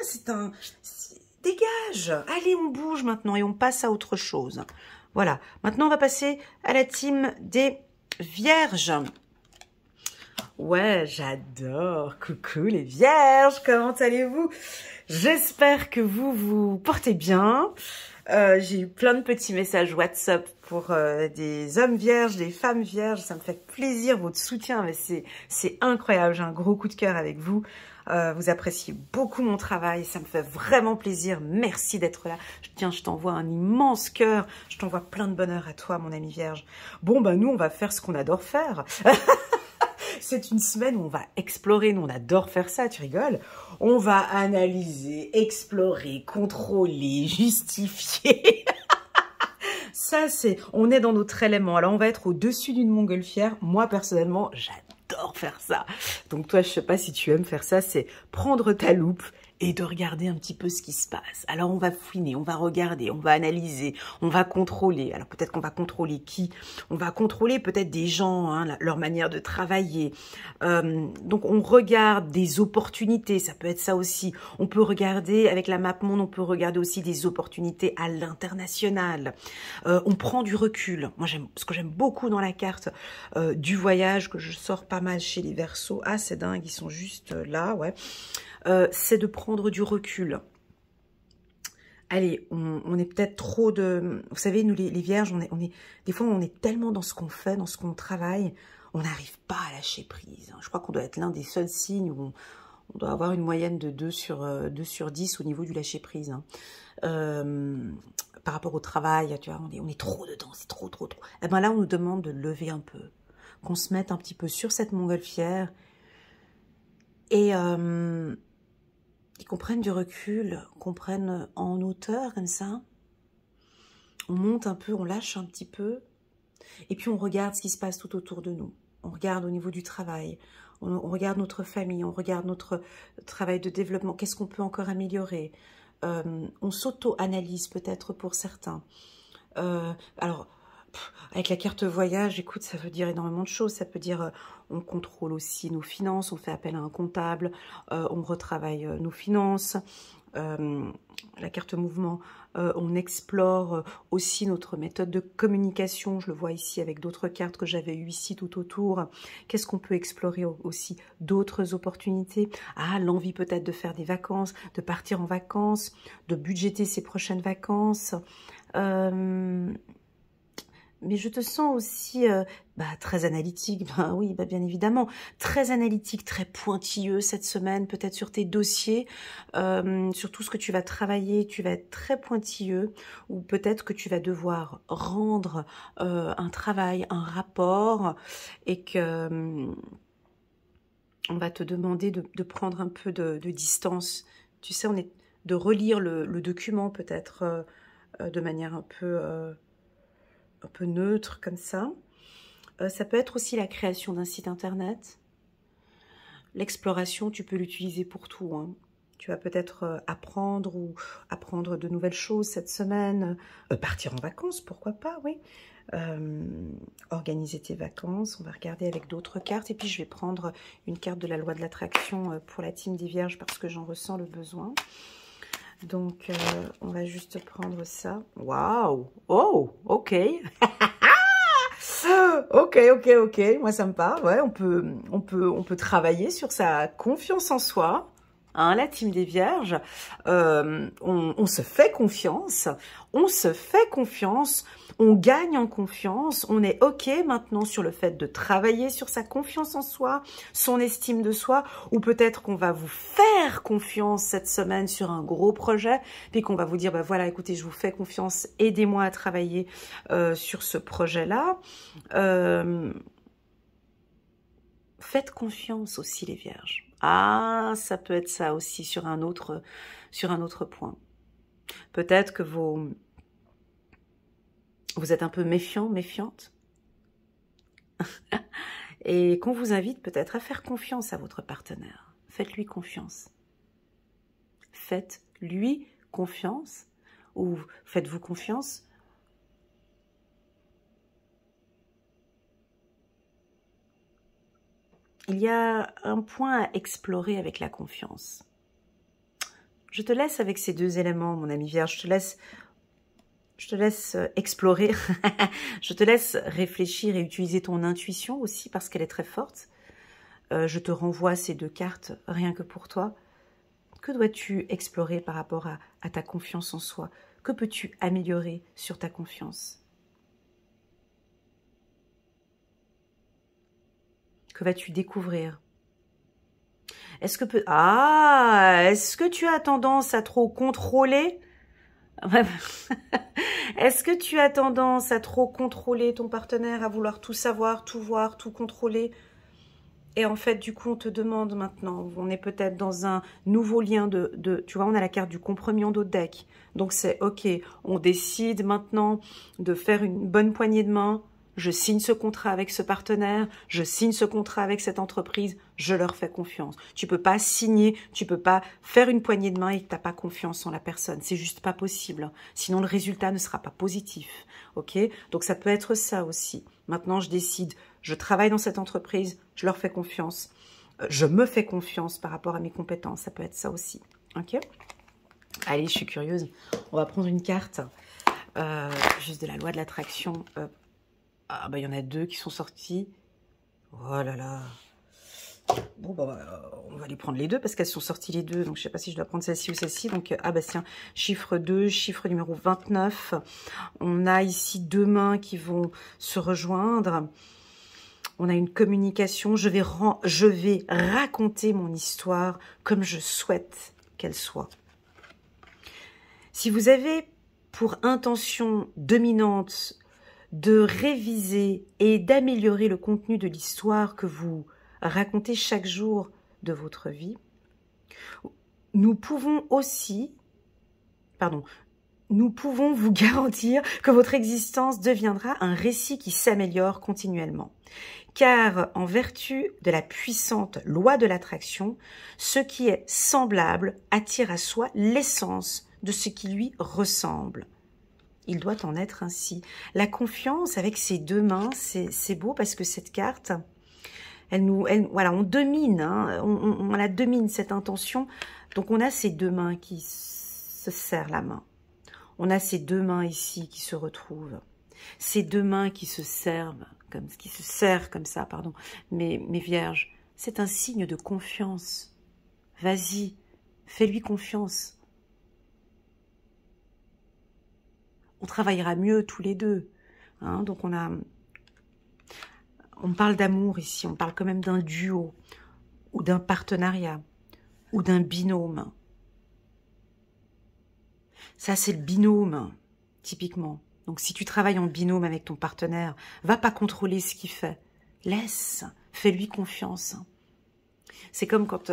dégage. Allez, on bouge maintenant et on passe à autre chose. Voilà, maintenant on va passer à la team des Vierges. Ouais, j'adore. Coucou les Vierges, comment allez-vous? J'espère que vous vous portez bien. J'ai eu plein de petits messages WhatsApp pour des hommes vierges, des femmes vierges. Ça me fait plaisir, votre soutien, mais c'est incroyable. J'ai un gros coup de cœur avec vous. Vous appréciez beaucoup mon travail, ça me fait vraiment plaisir. Merci d'être là. Tiens, je t'envoie un immense cœur. Je t'envoie plein de bonheur à toi, mon ami vierge. Bon, bah nous, on va faire ce qu'on adore faire. C'est une semaine où on va explorer, nous on adore faire ça, tu rigoles? On va analyser, explorer, contrôler, justifier. Ça on est dans notre élément. Alors on va être au-dessus d'une montgolfière. Moi personnellement, j'adore faire ça. Donc toi, je sais pas si tu aimes faire ça, c'est prendre ta loupe et de regarder un petit peu ce qui se passe. Alors on va fouiner, on va regarder, on va analyser, on va contrôler. Alors peut-être qu'on va contrôler qui? On va contrôler peut-être des gens, hein, leur manière de travailler. Donc on regarde des opportunités, ça peut être ça aussi. On peut regarder, avec la map monde, on peut regarder aussi des opportunités à l'international. On prend du recul. Moi, ce que j'aime beaucoup dans la carte du voyage, que je sors pas mal chez les Verseaux. Ah, c'est dingue, ils sont juste là, ouais. C'est de prendre du recul. Allez, on est peut-être trop de... Vous savez, nous les vierges, des fois on est tellement dans ce qu'on fait, dans ce qu'on travaille, on n'arrive pas à lâcher prise. Je crois qu'on doit être l'un des seuls signes où on doit avoir une moyenne de 2 sur 10 au niveau du lâcher prise. Par rapport au travail, tu vois, on est trop dedans, c'est trop. Et ben là, on nous demande de lever un peu, qu'on se mette un petit peu sur cette montgolfière et qu'on prenne du recul, qu'on prenne en hauteur comme ça. On monte un peu, on lâche un petit peu. Et puis on regarde ce qui se passe tout autour de nous. On regarde au niveau du travail. On regarde notre famille, on regarde notre travail de développement. Qu'est-ce qu'on peut encore améliorer? On s'auto-analyse peut-être pour certains. Alors, avec la carte voyage, écoute, ça veut dire énormément de choses. Ça peut dire, on contrôle aussi nos finances, on fait appel à un comptable, on retravaille nos finances. La carte mouvement, on explore aussi notre méthode de communication. Je le vois ici avec d'autres cartes que j'avais eues ici tout autour. Qu'est-ce qu'on peut explorer aussi? D'autres opportunités. Ah, l'envie peut-être de faire des vacances, de partir en vacances, de budgéter ses prochaines vacances. Mais je te sens aussi très analytique, oui, bien évidemment, très analytique, très pointilleux cette semaine, peut-être sur tes dossiers, sur tout ce que tu vas travailler, tu vas être très pointilleux, ou peut-être que tu vas devoir rendre un travail, un rapport, et que on va te demander de prendre un peu de distance. Tu sais, de relire le document peut-être de manière un peu neutre comme ça. Ça peut être aussi la création d'un site internet. L'exploration, tu peux l'utiliser pour tout, hein. Tu vas peut-être apprendre de nouvelles choses cette semaine. Partir en vacances, pourquoi pas, oui. Organiser tes vacances. On va regarder avec d'autres cartes. Et puis, je vais prendre une carte de la loi de l'attraction pour la team des Vierges parce que j'en ressens le besoin. Donc, on va juste prendre ça. Waouh! Oh, ok. Ok. Moi, ça me parle. Ouais, on peut travailler sur sa confiance en soi. Hein, la team des Vierges. On se fait confiance. On gagne en confiance. On est ok maintenant sur le fait de travailler sur sa confiance en soi, son estime de soi, ou peut-être qu'on va vous faire confiance cette semaine sur un gros projet, puis qu'on va vous dire, voilà, écoutez, je vous fais confiance, aidez-moi à travailler sur ce projet-là. Faites confiance aussi les Vierges. Ah, ça peut être ça aussi sur un autre point. Peut-être que vous êtes un peu méfiant, méfiante. Et qu'on vous invite peut-être à faire confiance à votre partenaire. Faites-lui confiance. Faites-lui confiance ou faites-vous confiance. Il y a un point à explorer avec la confiance. Je te laisse avec ces deux éléments, mon ami Vierge. Je te laisse explorer. Je te laisse réfléchir et utiliser ton intuition aussi parce qu'elle est très forte. Je te renvoie ces deux cartes rien que pour toi. Que dois-tu explorer par rapport à ta confiance en soi? Que peux-tu améliorer sur ta confiance? Que vas-tu découvrir? Est-ce que tu as tendance à trop contrôler? Est-ce que tu as tendance à trop contrôler ton partenaire, à vouloir tout savoir, tout voir, tout contrôler? Et en fait, du coup, on te demande maintenant, on est peut-être dans un nouveau lien tu vois, on a la carte du compromis en dos de deck. Donc c'est ok, on décide maintenant de faire une bonne poignée de main. Je signe ce contrat avec ce partenaire, je signe ce contrat avec cette entreprise, je leur fais confiance. Tu peux pas signer, tu peux pas faire une poignée de main et que tu n'as pas confiance en la personne. C'est juste pas possible. Sinon, le résultat ne sera pas positif. Ok? Donc, ça peut être ça aussi. Maintenant, je décide, je travaille dans cette entreprise, je leur fais confiance. Je me fais confiance par rapport à mes compétences. Ça peut être ça aussi. Ok? Allez, je suis curieuse. On va prendre une carte juste de la loi de l'attraction. Ah bah il y en a deux qui sont sortis. Oh là là. Bon bah on va les prendre les deux parce qu'elles sont sorties les deux. Donc je sais pas si je dois prendre celle-ci ou celle-ci. Donc ah bah tiens, chiffre 2, chiffre numéro 29. On a ici deux mains qui vont se rejoindre. On a une communication. Je vais raconter mon histoire comme je souhaite qu'elle soit. Si vous avez pour intention dominante de réviser et d'améliorer le contenu de l'histoire que vous racontez chaque jour de votre vie, nous pouvons vous garantir que votre existence deviendra un récit qui s'améliore continuellement. Car en vertu de la puissante loi de l'attraction, ce qui est semblable attire à soi l'essence de ce qui lui ressemble. Il doit en être ainsi. La confiance avec ses deux mains, c'est beau parce que cette carte, voilà, on domine, hein, on la domine cette intention. Donc on a ces deux mains qui se serrent la main. On a ces deux mains ici qui se retrouvent. Ces deux mains qui se serrent comme ça, pardon. Mais vierges, c'est un signe de confiance. Vas-y, fais-lui confiance. On travaillera mieux tous les deux. Hein, donc on parle d'amour ici, on parle quand même d'un duo, ou d'un partenariat, ou d'un binôme. Ça, c'est le binôme, typiquement. Donc si tu travailles en binôme avec ton partenaire, va pas contrôler ce qu'il fait. Laisse, fais-lui confiance. C'est comme quand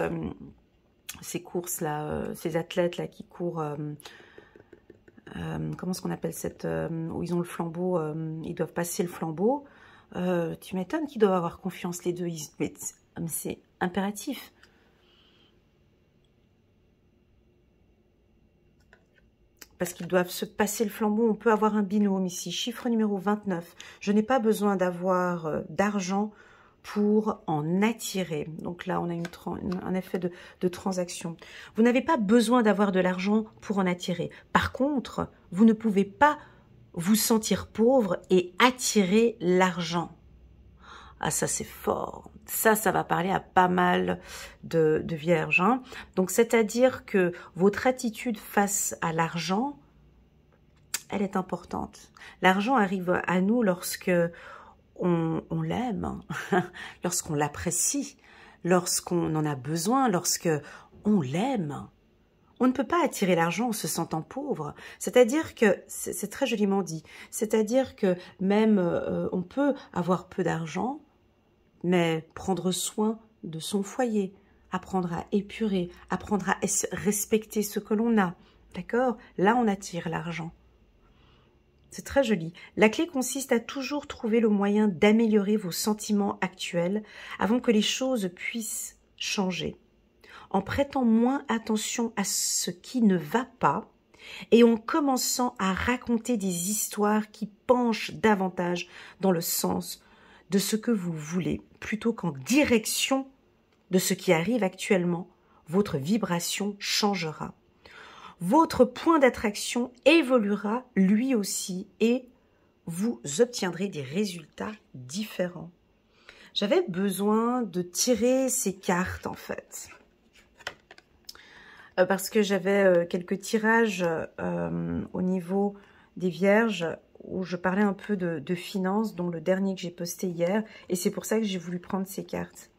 ces courses-là, ces athlètes-là qui courent... comment est-ce qu'on appelle où ils ont le flambeau, ils doivent passer le flambeau. Tu m'étonnes qu'ils doivent avoir confiance les deux. C'est impératif. Parce qu'ils doivent se passer le flambeau. On peut avoir un binôme ici. Chiffre numéro 29. Je n'ai pas besoin d'avoir d'argent pour en attirer. Donc là, on a un effet de transaction. Vous n'avez pas besoin d'avoir de l'argent pour en attirer. Par contre, vous ne pouvez pas vous sentir pauvre et attirer l'argent. Ah, ça, c'est fort. Ça va parler à pas mal de vierges. Hein. Donc, c'est-à-dire que votre attitude face à l'argent, elle est importante. L'argent arrive à nous lorsque on l'aime, lorsqu'on l'apprécie, lorsqu'on en a besoin, lorsque on l'aime. On ne peut pas attirer l'argent en se sentant pauvre. C'est-à-dire que, c'est très joliment dit, c'est-à-dire que même on peut avoir peu d'argent, mais prendre soin de son foyer, apprendre à épurer, apprendre à respecter ce que l'on a. D'accord? Là, on attire l'argent. C'est très joli. La clé consiste à toujours trouver le moyen d'améliorer vos sentiments actuels avant que les choses puissent changer. En prêtant moins attention à ce qui ne va pas et en commençant à raconter des histoires qui penchent davantage dans le sens de ce que vous voulez, plutôt qu'en direction de ce qui arrive actuellement, votre vibration changera. Votre point d'attraction évoluera lui aussi et vous obtiendrez des résultats différents. J'avais besoin de tirer ces cartes en fait. Parce que j'avais quelques tirages au niveau des Vierges où je parlais un peu de finances, dont le dernier que j'ai posté hier. Et c'est pour ça que j'ai voulu prendre ces cartes.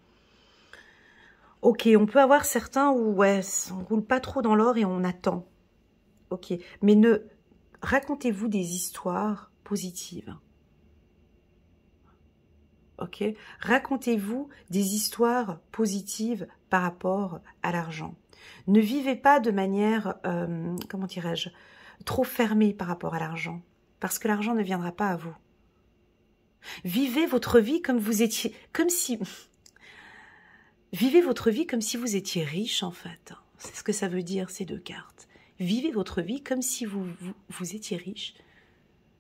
Ok, on peut avoir certains où ouais, on roule pas trop dans l'or et on attend. Ok, mais racontez-vous des histoires positives. Ok, racontez-vous des histoires positives par rapport à l'argent. Ne vivez pas de manière, comment dirais-je, trop fermée par rapport à l'argent, parce que l'argent ne viendra pas à vous. Vivez votre vie comme vous étiez, vivez votre vie comme si vous étiez riche en fait. C'est ce que ça veut dire ces deux cartes. Vivez votre vie comme si vous étiez riche.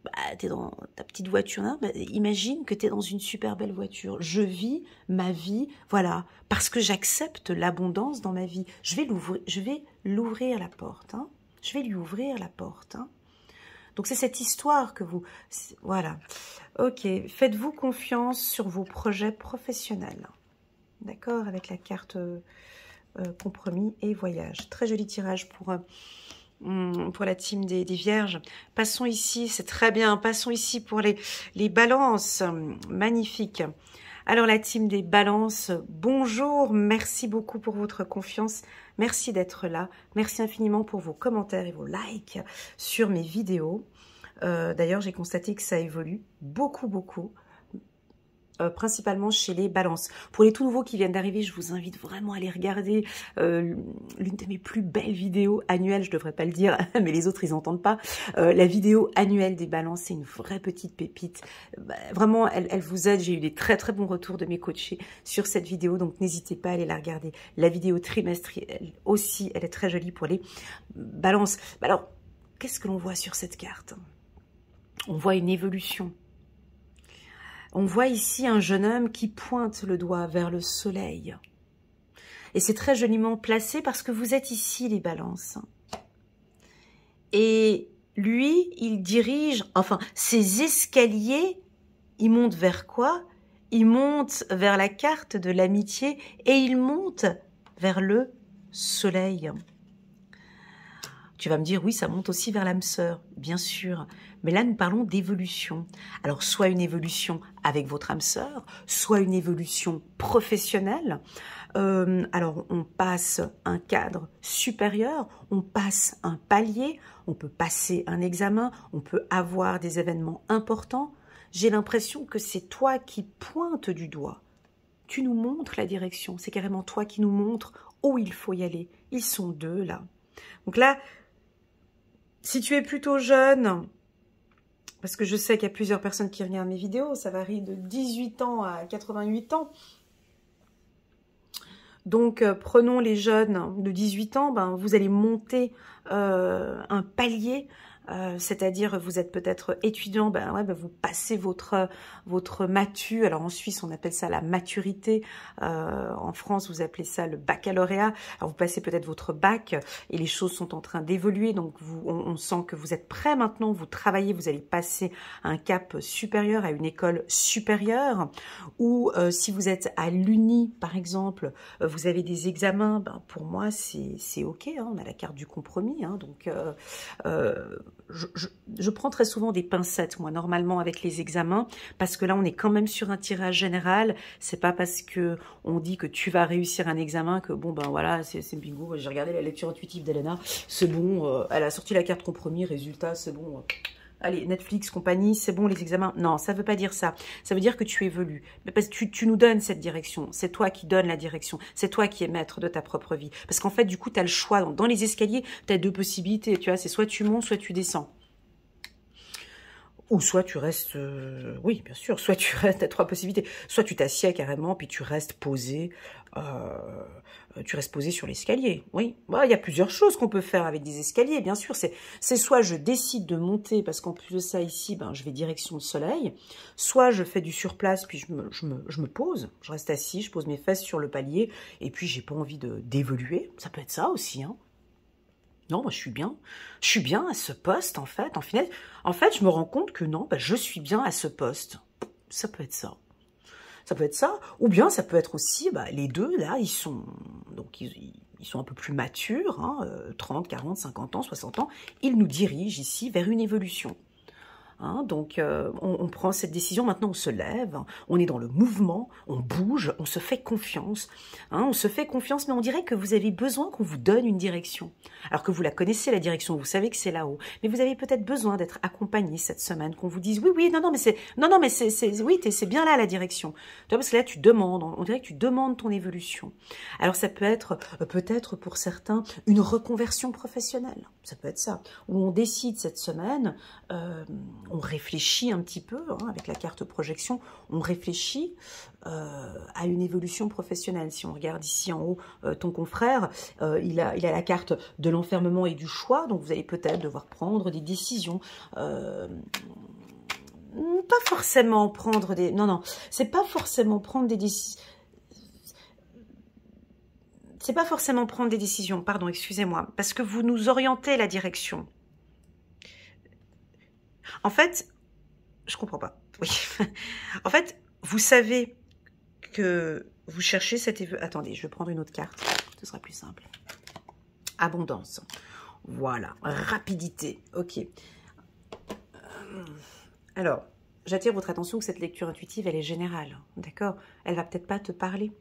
Bah, tu es dans ta petite voiture, hein, bah, imagine que tu es dans une super belle voiture. Je vis ma vie, voilà, parce que j'accepte l'abondance dans ma vie. Je vais l'ouvrir la porte. Hein. Je vais lui ouvrir la porte. Hein. Donc c'est cette histoire que vous... Voilà. Ok, faites-vous confiance sur vos projets professionnels. D'accord, avec la carte compromis et voyage. Très joli tirage pour la team des Vierges. Passons ici, c'est très bien, passons ici pour les balances. Magnifique. Alors la team des balances, bonjour, merci beaucoup pour votre confiance, merci d'être là, merci infiniment pour vos commentaires et vos likes sur mes vidéos. D'ailleurs, j'ai constaté que ça évolue beaucoup. Principalement chez les balances. Pour les tout nouveaux qui viennent d'arriver, je vous invite vraiment à aller regarder l'une de mes plus belles vidéos annuelles, je devrais pas le dire, mais les autres ils n'entendent pas. La vidéo annuelle des balances, c'est une vraie petite pépite. Vraiment, elle vous aide. J'ai eu des très bons retours de mes coachés sur cette vidéo, donc n'hésitez pas à aller la regarder. La vidéo trimestrielle aussi, elle est très jolie pour les balances. Alors, qu'est-ce que l'on voit sur cette carte? On voit une évolution. On voit ici un jeune homme qui pointe le doigt vers le soleil. Et c'est très joliment placé parce que vous êtes ici, les balances. Et lui, il dirige, enfin, ses escaliers, il monte vers quoi? Il monte vers la carte de l'amitié et il monte vers le soleil. Tu vas me dire, oui, ça monte aussi vers l'âme sœur, bien sûr. Mais là, nous parlons d'évolution. Alors, soit une évolution avec votre âme sœur, soit une évolution professionnelle. Alors, on passe un cadre supérieur, on passe un palier, on peut passer un examen, on peut avoir des événements importants. J'ai l'impression que c'est toi qui pointes du doigt. Tu nous montres la direction. C'est carrément toi qui nous montres où il faut y aller. Ils sont deux, là. Donc là, si tu es plutôt jeune, parce que je sais qu'il y a plusieurs personnes qui regardent mes vidéos, ça varie de 18 ans à 88 ans. Donc, prenons les jeunes de 18 ans, ben, vous allez monter un palier, c'est-à-dire vous êtes peut-être étudiant, ben, ouais, ben, vous passez votre matu, alors en Suisse on appelle ça la maturité, en France vous appelez ça le baccalauréat, alors vous passez peut-être votre bac et les choses sont en train d'évoluer, donc on sent que vous êtes prêt maintenant, vous travaillez, vous allez passer un cap supérieur, à une école supérieure, ou si vous êtes à l'Uni par exemple, vous avez des examens, ben, pour moi c'est ok, hein, on a la carte du compromis, hein, donc je prends très souvent des pincettes, moi, normalement, avec les examens, parce que là, on est quand même sur un tirage général. C'est pas parce que on dit que tu vas réussir un examen que, bon, ben voilà, c'est bingo. J'ai regardé la lecture intuitive d'Elena, c'est bon, elle a sorti la carte compromis, résultat, c'est bon. Allez, Netflix, compagnie, c'est bon, les examens. Non, ça veut pas dire ça. Ça veut dire que tu évolues. Mais parce que tu nous donnes cette direction. C'est toi qui donnes la direction. C'est toi qui es maître de ta propre vie. Parce qu'en fait, du coup, tu as le choix. Dans les escaliers, tu as deux possibilités. Tu vois, c'est soit tu montes, soit tu descends. Ou soit tu restes, oui, bien sûr, soit tu restes, t'as trois possibilités. Soit tu t'assieds carrément, puis tu restes posé sur l'escalier. Oui, bah, il y a plusieurs choses qu'on peut faire avec des escaliers, bien sûr. C'est soit je décide de monter, parce qu'en plus de ça, ici, ben, je vais direction le soleil. Soit je fais du surplace, puis je me pose. Je reste assis, je pose mes fesses sur le palier, et puis j'ai pas envie d'évoluer. Ça peut être ça aussi, hein. Non, moi, je suis bien. Je suis bien à ce poste, en fait. En fait, je me rends compte que non, bah, je suis bien à ce poste. Ça peut être ça. Ça peut être ça. Ou bien, ça peut être aussi, bah, les deux, là, ils sont un peu plus matures, hein, 30, 40, 50 ans, 60 ans. Ils nous dirigent ici vers une évolution. Hein, donc, on prend cette décision, maintenant on se lève, on est dans le mouvement, on bouge, on se fait confiance. Hein, on se fait confiance, mais on dirait que vous avez besoin qu'on vous donne une direction. Alors que vous la connaissez, la direction, vous savez que c'est là-haut. Mais vous avez peut-être besoin d'être accompagné cette semaine, qu'on vous dise, oui, non, mais c'est bien là la direction. Tu vois, parce que là, tu demandes, on dirait que tu demandes ton évolution. Alors, ça peut être, peut-être pour certains, une reconversion professionnelle. Ça peut être ça. Où on décide cette semaine, on réfléchit un petit peu, hein, avec la carte projection, on réfléchit à une évolution professionnelle. Si on regarde ici en haut ton confrère, il a la carte de l'enfermement et du choix, donc vous allez peut-être devoir prendre des décisions. Pas forcément prendre des... Non, c'est pas forcément prendre des décisions... C'est pas forcément prendre des décisions, pardon, excusez-moi, parce que vous nous orientez la direction. En fait, je comprends pas. Oui. En fait, vous savez que vous cherchez cette... Attendez, je vais prendre une autre carte. Ce sera plus simple. Abondance. Voilà. Rapidité. Ok. Alors, j'attire votre attention que cette lecture intuitive, elle est générale. D'accord? Elle va peut-être pas te parler.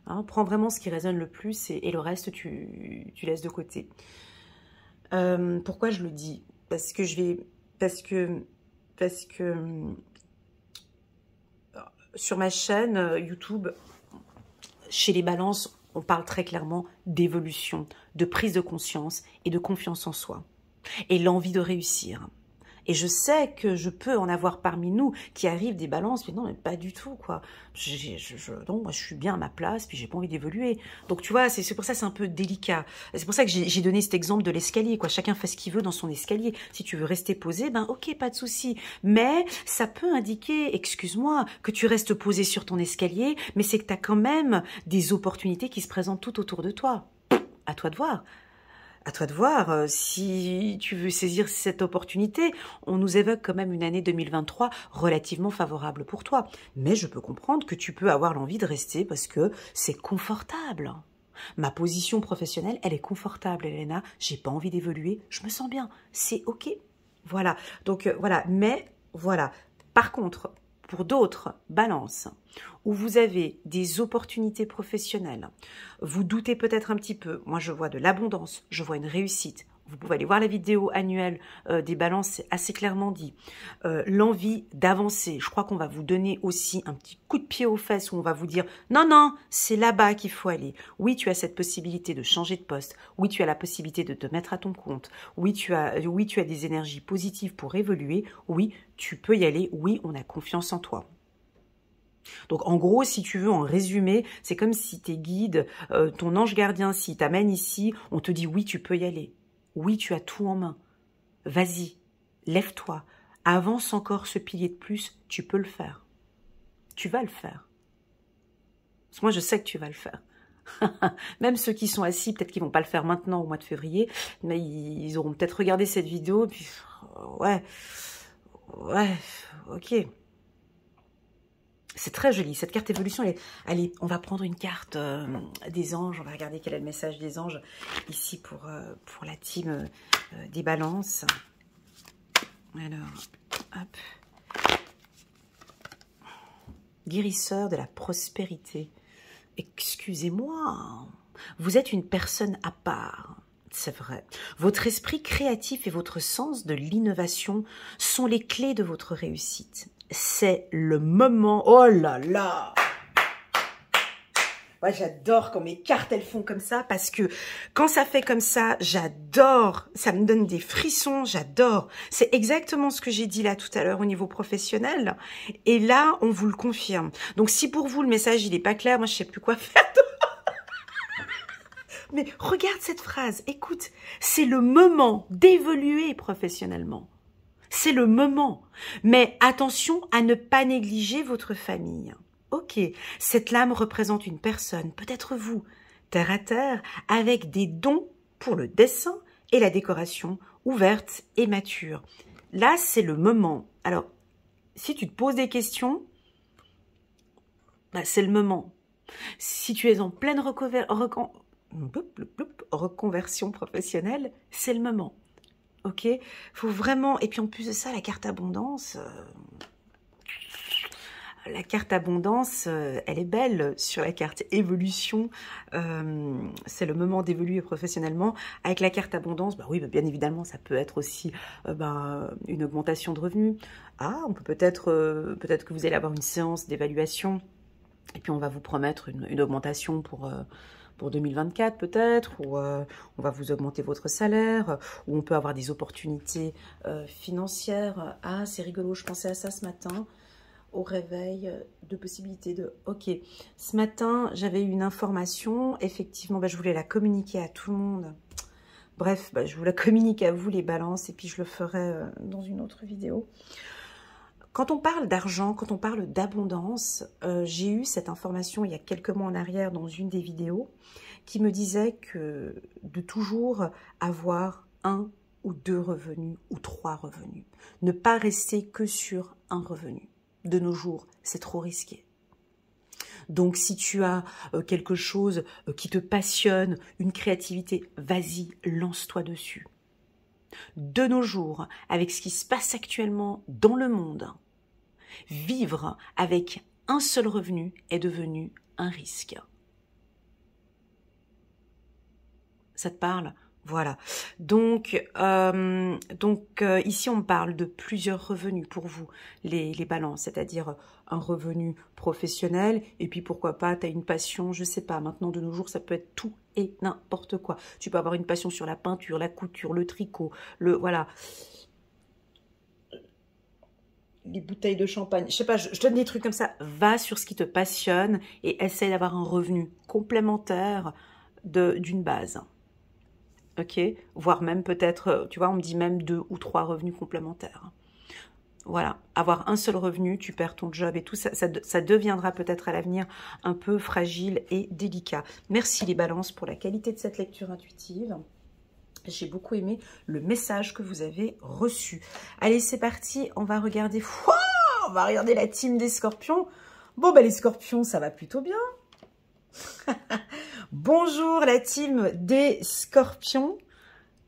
Hein, prends vraiment ce qui résonne le plus et le reste, tu laisses de côté. Pourquoi je le dis? Parce que sur ma chaîne YouTube, chez les balances, on parle très clairement d'évolution, de prise de conscience et de confiance en soi. Et l'envie de réussir. Et je sais que je peux en avoir parmi nous qui arrivent des balances, mais non, mais pas du tout, quoi. Non, moi, je suis bien à ma place, puis j'ai pas envie d'évoluer. Donc, tu vois, c'est pour ça que c'est un peu délicat. C'est pour ça que j'ai donné cet exemple de l'escalier, quoi. Chacun fait ce qu'il veut dans son escalier. Si tu veux rester posé, ben ok, pas de souci. Mais ça peut indiquer, excuse-moi, que tu restes posé sur ton escalier, mais c'est que tu as quand même des opportunités qui se présentent tout autour de toi. À toi de voir. À toi de voir si tu veux saisir cette opportunité. On nous évoque quand même une année 2023 relativement favorable pour toi. Mais je peux comprendre que tu peux avoir l'envie de rester parce que c'est confortable. Ma position professionnelle, elle est confortable, Elena. J'ai pas envie d'évoluer. Je me sens bien. C'est OK. Voilà. Donc, voilà. Mais, voilà. Par contre, pour d'autres balances, où vous avez des opportunités professionnelles, vous doutez peut-être un petit peu, moi je vois de l'abondance, je vois une réussite, vous pouvez aller voir la vidéo annuelle des balances, c'est assez clairement dit, l'envie d'avancer, je crois qu'on va vous donner aussi un petit coup de pied aux fesses où on va vous dire, non, c'est là-bas qu'il faut aller, oui tu as cette possibilité de changer de poste, oui tu as la possibilité de te mettre à ton compte, oui tu as des énergies positives pour évoluer, oui tu peux y aller, oui on a confiance en toi. Donc en gros, si tu veux en résumé, c'est comme si tes guides, ton ange gardien, s'il t'amène ici, on te dit oui, tu peux y aller. Oui, tu as tout en main. Vas-y, lève-toi. Avance encore ce pilier de plus, tu peux le faire. Tu vas le faire. Parce que moi, je sais que tu vas le faire. Même ceux qui sont assis, peut-être qu'ils vont pas le faire maintenant au mois de février, mais ils auront peut-être regardé cette vidéo, puis ouais, ok. C'est très joli. Cette carte évolution, allez, on va prendre une carte des anges. On va regarder quel est le message des anges ici pour la team des balances. Alors, hop. Guérisseur de la prospérité. Excusez-moi, vous êtes une personne à part. C'est vrai. Votre esprit créatif et votre sens de l'innovation sont les clés de votre réussite. C'est le moment... Oh là là! Ouais, j'adore quand mes cartes, elles font comme ça, parce que quand ça fait comme ça, j'adore. Ça me donne des frissons, j'adore. C'est exactement ce que j'ai dit là tout à l'heure au niveau professionnel. Et là, on vous le confirme. Donc, si pour vous, le message, il n'est pas clair, moi, je sais plus quoi faire. Mais regarde cette phrase, écoute, c'est le moment d'évoluer professionnellement. C'est le moment. Mais attention à ne pas négliger votre famille. Ok, cette lame représente une personne, peut-être vous, terre à terre, avec des dons pour le dessin et la décoration, ouverte et mature. Là, c'est le moment. Alors, si tu te poses des questions, bah, c'est le moment. Si tu es en pleine reconversion professionnelle, c'est le moment. Ok, faut vraiment. Et puis en plus de ça, la carte abondance, elle est belle sur la carte évolution. C'est le moment d'évoluer professionnellement. Avec la carte abondance, bah oui, bah bien évidemment, ça peut être aussi une augmentation de revenus. Ah, on peut peut-être que vous allez avoir une séance d'évaluation. Et puis on va vous promettre une augmentation pour 2024 peut-être, ou on va vous augmenter votre salaire, ou on peut avoir des opportunités financières. Ah, c'est rigolo, je pensais à ça ce matin, au réveil, de possibilités de... Ok, ce matin, j'avais eu une information, effectivement, bah, je voulais la communiquer à tout le monde. Bref, bah, je vous la communique à vous, les balances, et puis je le ferai dans une autre vidéo. Quand on parle d'argent, quand on parle d'abondance, j'ai eu cette information il y a quelques mois en arrière dans une des vidéos qui me disait que de toujours avoir 1 ou 2 revenus ou 3 revenus. Ne pas rester que sur un revenu. De nos jours, c'est trop risqué. Donc si tu as quelque chose qui te passionne, une créativité, vas-y, lance-toi dessus. De nos jours, avec ce qui se passe actuellement dans le monde, vivre avec un seul revenu est devenu un risque. Ça te parle? Voilà. Donc ici, on parle de plusieurs revenus pour vous, les balances, c'est-à-dire un revenu professionnel, et puis pourquoi pas, tu as une passion, je sais pas, maintenant de nos jours, ça peut être tout et n'importe quoi. Tu peux avoir une passion sur la peinture, la couture, le tricot, voilà. Les bouteilles de champagne, je sais pas, je donne des trucs comme ça. Va sur ce qui te passionne et essaie d'avoir un revenu complémentaire d'une base. Ok, voire même peut-être, tu vois, on me dit même 2 ou 3 revenus complémentaires. Voilà, avoir un seul revenu, tu perds ton job et tout, ça deviendra peut-être à l'avenir un peu fragile et délicat. Merci les balances pour la qualité de cette lecture intuitive. J'ai beaucoup aimé le message que vous avez reçu. Allez, c'est parti, on va regarder. Wow, on va regarder la team des scorpions. Bon, bah les scorpions, ça va plutôt bien. Bonjour la team des scorpions.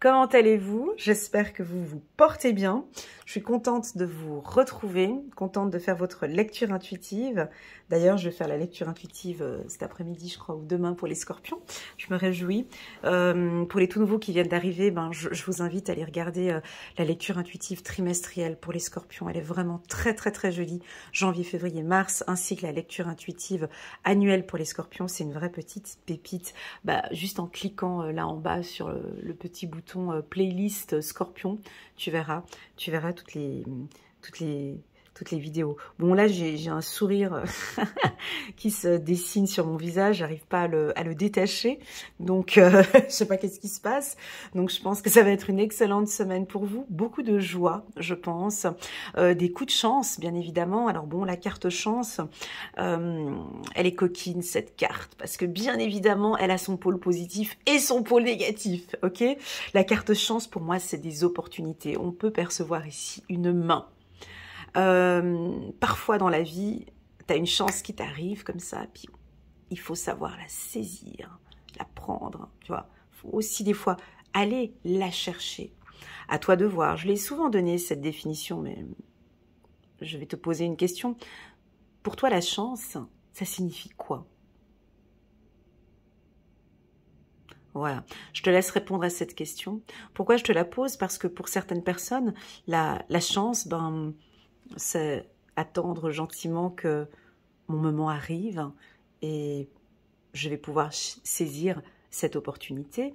Comment allez-vous? J'espère que vous vous portez bien. Je suis contente de vous retrouver, contente de faire votre lecture intuitive. D'ailleurs, je vais faire la lecture intuitive cet après-midi, je crois, ou demain pour les scorpions. Je me réjouis. Pour les tout nouveaux qui viennent d'arriver, je vous invite à aller regarder la lecture intuitive trimestrielle pour les scorpions. Elle est vraiment très, très, très jolie. Janvier, février, mars, ainsi que la lecture intuitive annuelle pour les scorpions. C'est une vraie petite pépite. Juste en cliquant là en bas sur le petit bouton playlist scorpion, tu verras toutes les vidéos. Bon, là, j'ai un sourire qui se dessine sur mon visage. J'arrive pas à le détacher. Donc, je sais pas qu'est-ce qui se passe. Donc, je pense que ça va être une excellente semaine pour vous. Beaucoup de joie, je pense. Des coups de chance, bien évidemment. Alors, bon, la carte chance, elle est coquine, cette carte. Parce que, bien évidemment, elle a son pôle positif et son pôle négatif. Ok? La carte chance, pour moi, c'est des opportunités. On peut percevoir ici une main. Parfois dans la vie, tu as une chance qui t'arrive comme ça, puis il faut savoir la saisir, la prendre, tu vois. Il faut aussi des fois aller la chercher. À toi de voir. Je l'ai souvent donné cette définition, mais je vais te poser une question. Pour toi, la chance, ça signifie quoi? Voilà, je te laisse répondre à cette question. Pourquoi je te la pose? Parce que pour certaines personnes, la chance, c'est attendre gentiment que mon moment arrive et je vais pouvoir saisir cette opportunité.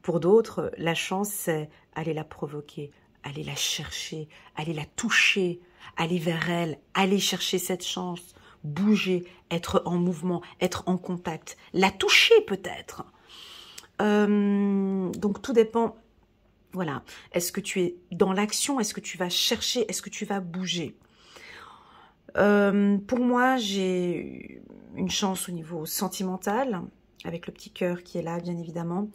Pour d'autres, la chance, c'est aller la provoquer, aller la chercher, aller la toucher, aller vers elle, aller chercher cette chance, bouger, être en mouvement, être en contact, la toucher peut-être. Donc tout dépend, voilà. Est-ce que tu es dans l'action? Est-ce que tu vas chercher? Est-ce que tu vas bouger? Pour moi, j'ai une chance au niveau sentimental, avec le petit cœur qui est là, bien évidemment.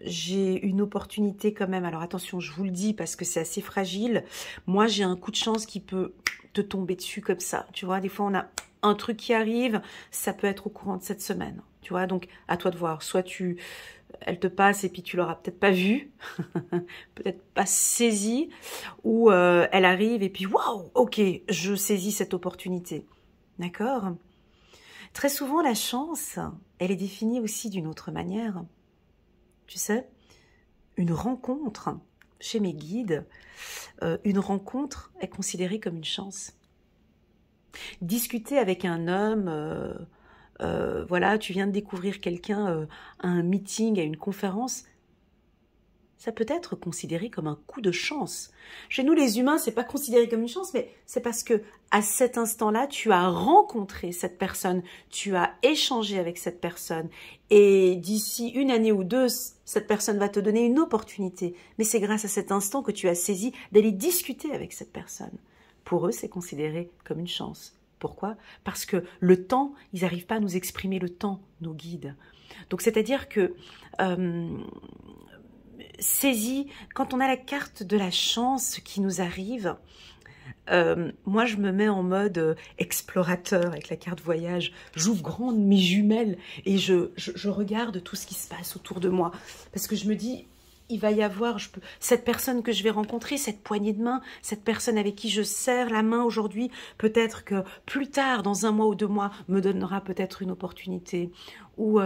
J'ai une opportunité quand même. Alors attention, je vous le dis parce que c'est assez fragile. Moi, j'ai un coup de chance qui peut te tomber dessus comme ça. Tu vois, des fois, on a un truc qui arrive. Ça peut être au courant de cette semaine. Tu vois, donc à toi de voir. Soit elle te passe et puis tu l'auras peut-être pas vue, peut-être pas saisie, ou elle arrive et puis waouh, ok, je saisis cette opportunité. D'accord? Très souvent, la chance, elle est définie aussi d'une autre manière. Tu sais, une rencontre, chez mes guides, une rencontre est considérée comme une chance. Discuter avec un homme, voilà, tu viens de découvrir quelqu'un à un meeting, à une conférence, ça peut être considéré comme un coup de chance. Chez nous, les humains, c'est pas considéré comme une chance, mais c'est parce que à cet instant-là, tu as rencontré cette personne, tu as échangé avec cette personne, et d'ici une année ou deux, cette personne va te donner une opportunité. Mais c'est grâce à cet instant que tu as saisi d'aller discuter avec cette personne. Pour eux, c'est considéré comme une chance. Pourquoi? Parce que le temps, ils n'arrivent pas à nous exprimer le temps, nos guides. Donc, c'est-à-dire que saisie, quand on a la carte de la chance qui nous arrive, moi je me mets en mode explorateur avec la carte voyage, j'ouvre grande mes jumelles et je regarde tout ce qui se passe autour de moi, parce que je me dis, il va y avoir cette personne que je vais rencontrer, cette poignée de main, cette personne avec qui je serre la main aujourd'hui, peut-être que plus tard, dans 1 mois ou 2 mois, me donnera peut-être une opportunité, ou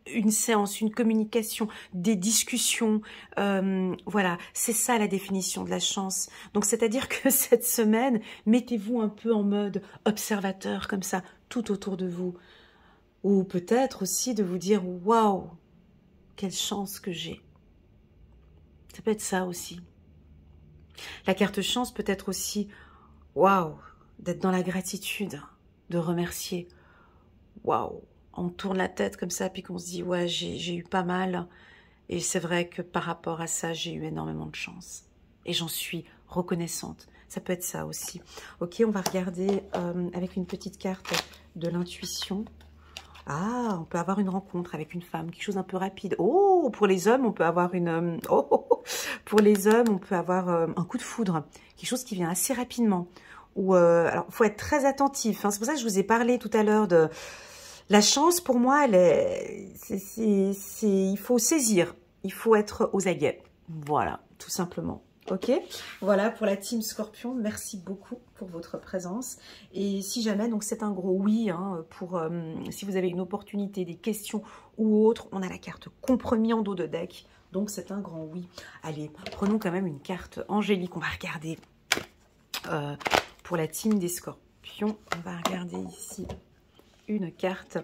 une séance, une communication, des discussions, voilà, c'est ça la définition de la chance. Donc c'est-à-dire que cette semaine, mettez-vous un peu en mode observateur comme ça, tout autour de vous. Ou peut-être aussi de vous dire, waouh, quelle chance que j'ai. Ça peut être ça aussi. La carte chance peut être aussi, waouh, d'être dans la gratitude, de remercier, waouh. On tourne la tête comme ça, puis qu'on se dit, ouais, j'ai eu pas mal. Et c'est vrai que par rapport à ça, j'ai eu énormément de chance. Et j'en suis reconnaissante. Ça peut être ça aussi. Ok, on va regarder avec une petite carte de l'intuition. Ah, on peut avoir une rencontre avec une femme, quelque chose un peu rapide. Oh, pour les hommes, on peut avoir une... pour les hommes, on peut avoir un coup de foudre. Quelque chose qui vient assez rapidement. Ou alors, il faut être très attentif. Hein. C'est pour ça que je vous ai parlé tout à l'heure de... La chance, pour moi, il faut saisir, il faut être aux aguets. Voilà, tout simplement. Ok, voilà pour la team Scorpion. Merci beaucoup pour votre présence. Et si jamais, donc c'est un gros oui, hein, pour si vous avez une opportunité, des questions ou autres, on a la carte compromis en dos de deck. Donc c'est un grand oui. Allez, prenons quand même une carte angélique. On va regarder pour la team des Scorpions. On va regarder ici une carte,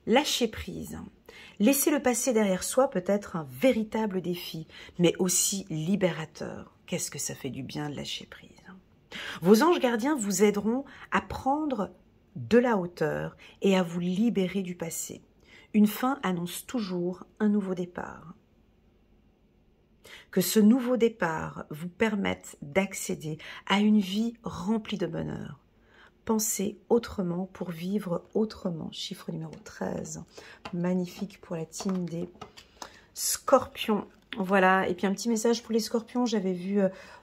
lâcher prise. Laisser le passé derrière soi peut être un véritable défi, mais aussi libérateur. Qu'est-ce que ça fait du bien de lâcher prise. Vos anges gardiens vous aideront à prendre de la hauteur et à vous libérer du passé. Une fin annonce toujours un nouveau départ. Que ce nouveau départ vous permette d'accéder à une vie remplie de bonheur. Penser autrement pour vivre autrement. Chiffre numéro 13. Magnifique pour la team des Scorpions. Voilà. Et puis un petit message pour les Scorpions. J'avais vu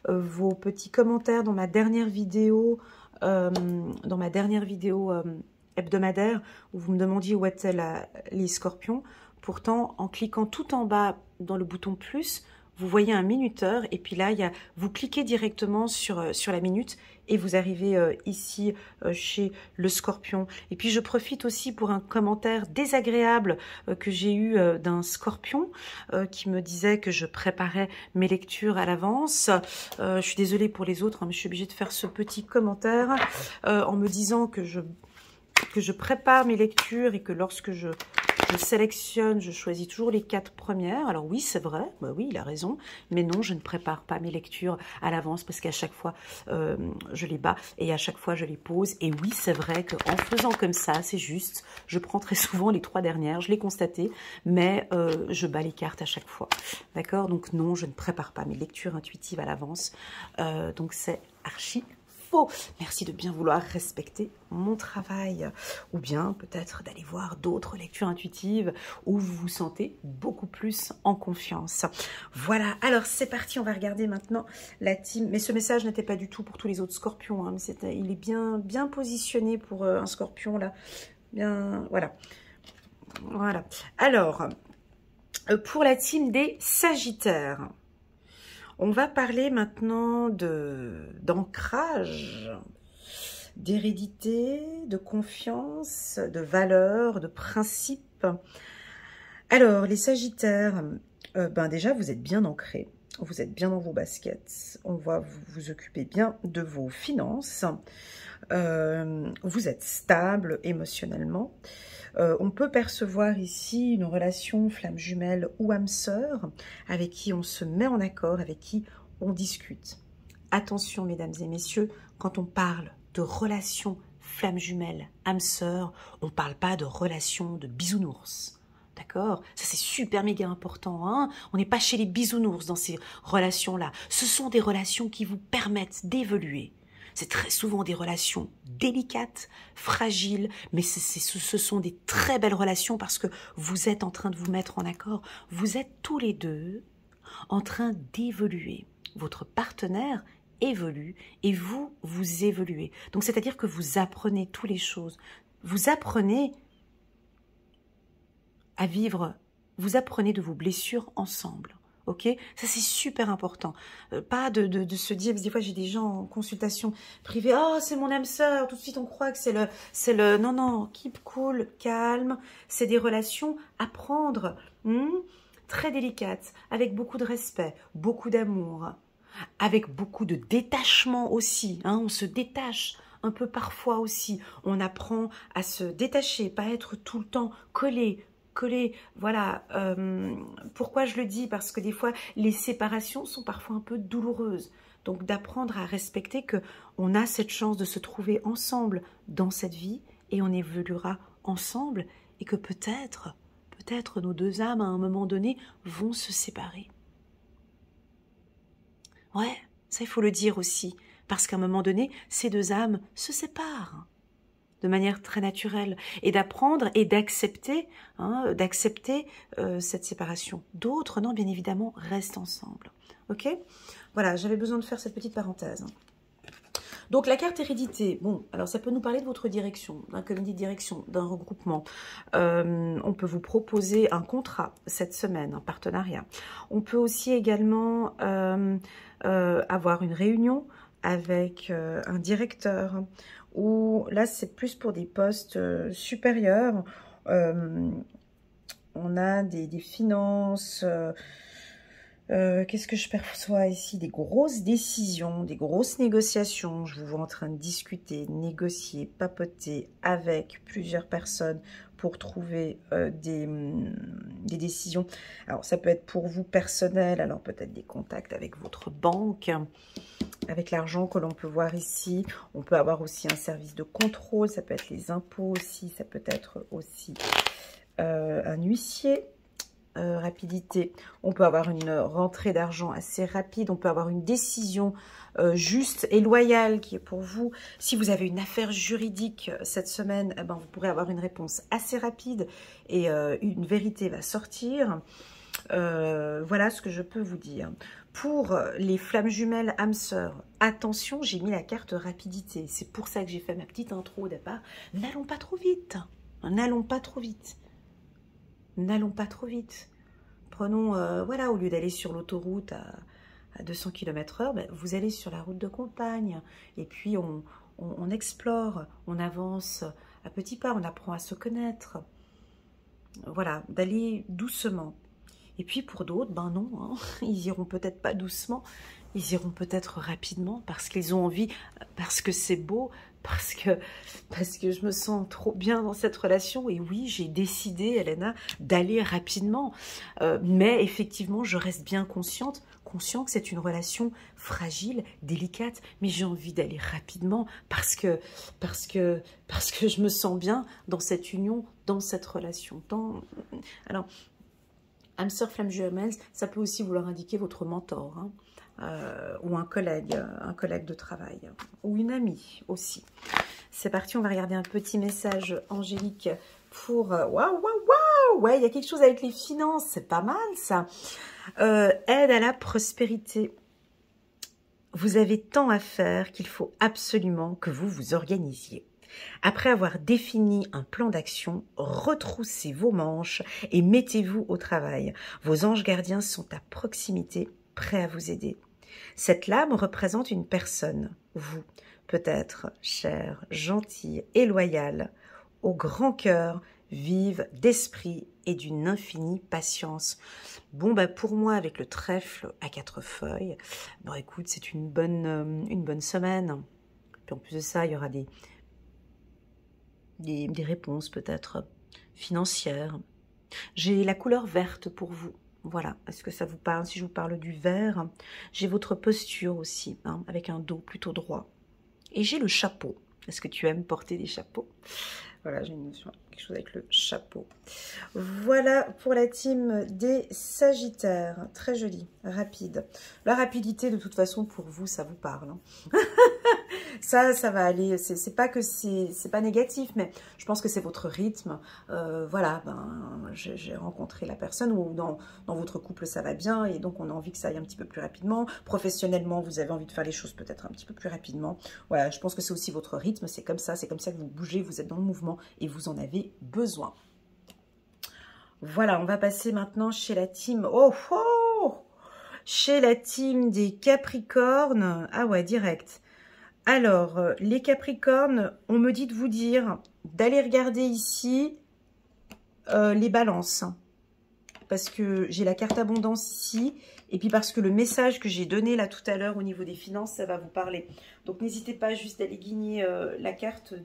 vos petits commentaires dans ma dernière vidéo, hebdomadaire, où vous me demandiez où étaient les Scorpions. Pourtant, en cliquant tout en bas dans le bouton plus, vous voyez un minuteur et puis là, vous cliquez directement sur la minute et vous arrivez ici chez le Scorpion. Et puis, je profite aussi pour un commentaire désagréable que j'ai eu d'un Scorpion qui me disait que je préparais mes lectures à l'avance. Je suis désolée pour les autres, hein, mais je suis obligée de faire ce petit commentaire en me disant que je que je prépare mes lectures et que lorsque je sélectionne, je choisis toujours les 4 premières. Alors oui, c'est vrai, bah oui, il a raison. Mais non, je ne prépare pas mes lectures à l'avance parce qu'à chaque fois, je les bats et à chaque fois, je les pose. Et oui, c'est vrai qu'en faisant comme ça, c'est juste, je prends très souvent les 3 dernières, je l'ai constaté, mais je bats les cartes à chaque fois. D'accord? Donc non, je ne prépare pas mes lectures intuitives à l'avance. Donc c'est archi faux. Merci de bien vouloir respecter mon travail. Ou bien peut-être d'aller voir d'autres lectures intuitives où vous vous sentez beaucoup plus en confiance. Voilà, alors c'est parti, on va regarder maintenant la team. Mais ce message n'était pas du tout pour tous les autres scorpions. Hein, il est bien positionné pour un scorpion là. Bien, voilà. Voilà. Alors, pour la team des Sagittaires. On va parler maintenant d'ancrage, d'hérédité, de confiance, de valeurs, de principes. Alors, les Sagittaires, déjà, vous êtes bien ancrés, vous êtes bien dans vos baskets, on va vous occuper bien de vos finances, vous êtes stable émotionnellement. On peut percevoir ici une relation flamme jumelle ou âme sœur avec qui on se met en accord, avec qui on discute. Attention mesdames et messieurs, quand on parle de relation flamme jumelle, âme sœur, on ne parle pas de relation de bisounours. D'accord? Ça c'est super méga important. Hein, on n'est pas chez les bisounours dans ces relations-là. Ce sont des relations qui vous permettent d'évoluer. C'est très souvent des relations délicates, fragiles, mais ce sont des très belles relations parce que vous êtes en train de vous mettre en accord. Vous êtes tous les deux en train d'évoluer. Votre partenaire évolue et vous évoluez. Donc, c'est-à-dire que vous apprenez toutes les choses. Vous apprenez à vivre, vous apprenez de vos blessures ensemble. Ok, ça c'est super important. Pas de se dire, parce que des fois j'ai des gens en consultation privée, oh c'est mon âme sœur, tout de suite on croit que c'est le, non, keep cool, calme, c'est des relations à prendre, très délicates, avec beaucoup de respect, beaucoup d'amour, avec beaucoup de détachement aussi, hein, on se détache un peu parfois aussi, on apprend à se détacher, pas être tout le temps collé, voilà. Pourquoi je le dis? Parce que des fois, les séparations sont parfois un peu douloureuses. Donc, d'apprendre à respecter que on a cette chance de se trouver ensemble dans cette vie et on évoluera ensemble et que peut-être nos deux âmes, à un moment donné, vont se séparer. Ouais, ça, il faut le dire aussi. Parce qu'à un moment donné, ces deux âmes se séparent de manière très naturelle, et d'apprendre et d'accepter cette séparation. D'autres, non, bien évidemment, restent ensemble. Ok? Voilà, j'avais besoin de faire cette petite parenthèse. Donc, la carte hérédité, bon, alors ça peut nous parler de votre direction, d'un comité de direction, d'un regroupement. On peut vous proposer un contrat cette semaine, un partenariat. On peut aussi également avoir une réunion avec un directeur, ou là c'est plus pour des postes supérieurs. On a des finances, qu'est-ce que je perçois ici? Des grosses décisions, des grosses négociations. Je vous vois en train de discuter, négocier, papoter avec plusieurs personnes pour trouver des décisions. Alors ça peut être pour vous personnel, alors peut-être des contacts avec votre banque, avec l'argent que l'on peut voir ici. On peut avoir aussi un service de contrôle, ça peut être les impôts aussi, ça peut être aussi un huissier. Rapidité, on peut avoir une rentrée d'argent assez rapide, on peut avoir une décision juste et loyale qui est pour vous. Si vous avez une affaire juridique cette semaine, vous pourrez avoir une réponse assez rapide et une vérité va sortir. Voilà ce que je peux vous dire. Pour les flammes jumelles âmes sœurs, attention, j'ai mis la carte rapidité. C'est pour ça que j'ai fait ma petite intro au départ. N'allons pas trop vite. N'allons pas trop vite. N'allons pas trop vite. Prenons, voilà, au lieu d'aller sur l'autoroute à 200 km/h, vous allez sur la route de campagne. Et puis, on explore, on avance à petits pas, on apprend à se connaître. Voilà, d'aller doucement. Et puis pour d'autres, non, hein, ils iront peut-être pas doucement, ils iront peut-être rapidement parce qu'ils ont envie, parce que c'est beau, parce que je me sens trop bien dans cette relation. Et oui, j'ai décidé, Elena, d'aller rapidement. Mais effectivement, je reste bien conscient que c'est une relation fragile, délicate, mais j'ai envie d'aller rapidement parce que je me sens bien dans cette union, dans cette relation. Alors, âme sœur flamme jumelle, ça peut aussi vouloir indiquer votre mentor, hein, ou un collègue de travail, ou une amie aussi. C'est parti, on va regarder un petit message angélique pour... Waouh, waouh, waouh! Ouais, il y a quelque chose avec les finances, c'est pas mal ça. Aide à la prospérité. Vous avez tant à faire qu'il faut absolument que vous vous organisiez. Après avoir défini un plan d'action, retroussez vos manches et mettez-vous au travail. Vos anges gardiens sont à proximité, prêts à vous aider. Cette lame représente une personne, vous, peut-être chère, gentille et loyale, au grand cœur, vive d'esprit et d'une infinie patience. Bon, bah pour moi, avec le trèfle à 4 feuilles, bon écoute, c'est une bonne semaine. Puis en plus de ça, il y aura des réponses peut-être financières. J'ai la couleur verte pour vous. Voilà, est-ce que ça vous parle? Si je vous parle du vert, j'ai votre posture aussi, hein, avec un dos plutôt droit. Et j'ai le chapeau. Est-ce que tu aimes porter des chapeaux? Voilà, j'ai quelque chose avec le chapeau. Voilà pour la team des Sagittaires. Très joli, rapide. La rapidité, de toute façon, pour vous, ça vous parle. Hein. Ça va aller. C'est pas que c'est pas négatif, mais je pense que c'est votre rythme. Voilà, j'ai rencontré la personne où dans votre couple ça va bien et donc on a envie que ça aille un petit peu plus rapidement. Professionnellement, vous avez envie de faire les choses peut-être un petit peu plus rapidement. Voilà, je pense que c'est aussi votre rythme. C'est comme ça que vous bougez, vous êtes dans le mouvement et vous en avez besoin. Voilà, on va passer maintenant chez la team. Chez la team des Capricornes. Ah ouais, direct. Alors, les Capricornes, on me dit de vous dire d'aller regarder ici les balances. Parce que j'ai la carte abondance ici. Et puis parce que le message que j'ai donné là tout à l'heure au niveau des finances, ça va vous parler. Donc, n'hésitez pas juste d'aller guigner la carte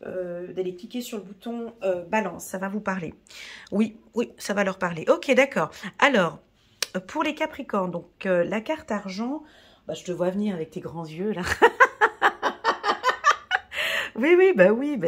d'aller cliquer sur le bouton balance. Ça va vous parler. Oui, ça va leur parler. Ok, d'accord. Alors, pour les Capricornes, donc la carte argent... Bah, je te vois venir avec tes grands yeux, là. Oui,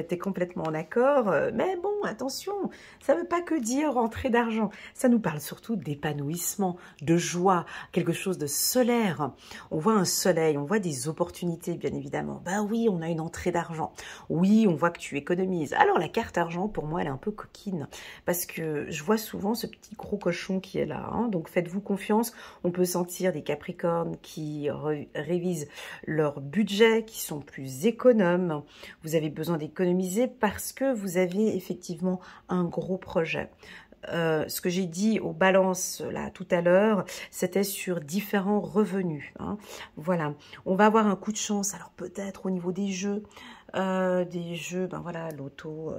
tu es complètement en accord. Mais bon, attention, ça ne veut pas que dire rentrée d'argent. Ça nous parle surtout d'épanouissement, de joie, quelque chose de solaire. On voit un soleil, on voit des opportunités, bien évidemment. Bah oui, on a une entrée d'argent. Oui, on voit que tu économises. Alors, la carte argent, pour moi, elle est un peu coquine. Parce que je vois souvent ce petit gros cochon qui est là. Hein. Donc, faites-vous confiance. On peut sentir des Capricornes qui révisent leur budget, qui sont plus économes. Vous avez besoin d'économiser parce que vous avez effectivement un gros projet. Ce que j'ai dit aux balances là tout à l'heure, c'était sur différents revenus. Hein. Voilà, on va avoir un coup de chance. Alors peut-être au niveau des jeux, ben voilà, loto.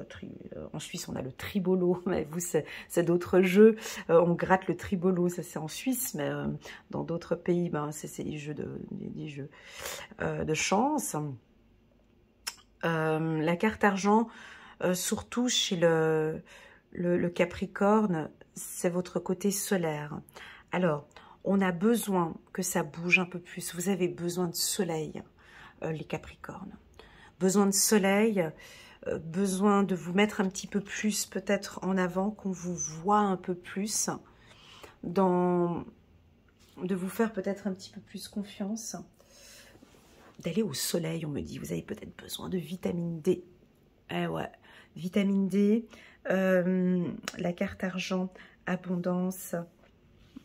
En Suisse, on a le tribolo. Mais vous, c'est d'autres jeux. On gratte le tribolo, ça c'est en Suisse, mais dans d'autres pays, ben c'est les jeux des jeux de chance. La carte argent, surtout chez le Capricorne, c'est votre côté solaire. Alors, on a besoin que ça bouge un peu plus. Vous avez besoin de soleil, les Capricornes. Besoin de soleil, besoin de vous mettre un petit peu plus peut-être en avant, qu'on vous voit un peu plus, de vous faire peut-être un petit peu plus confiance. D'aller au soleil, on me dit, vous avez peut-être besoin de vitamine D. Eh ouais, vitamine D, la carte argent, abondance.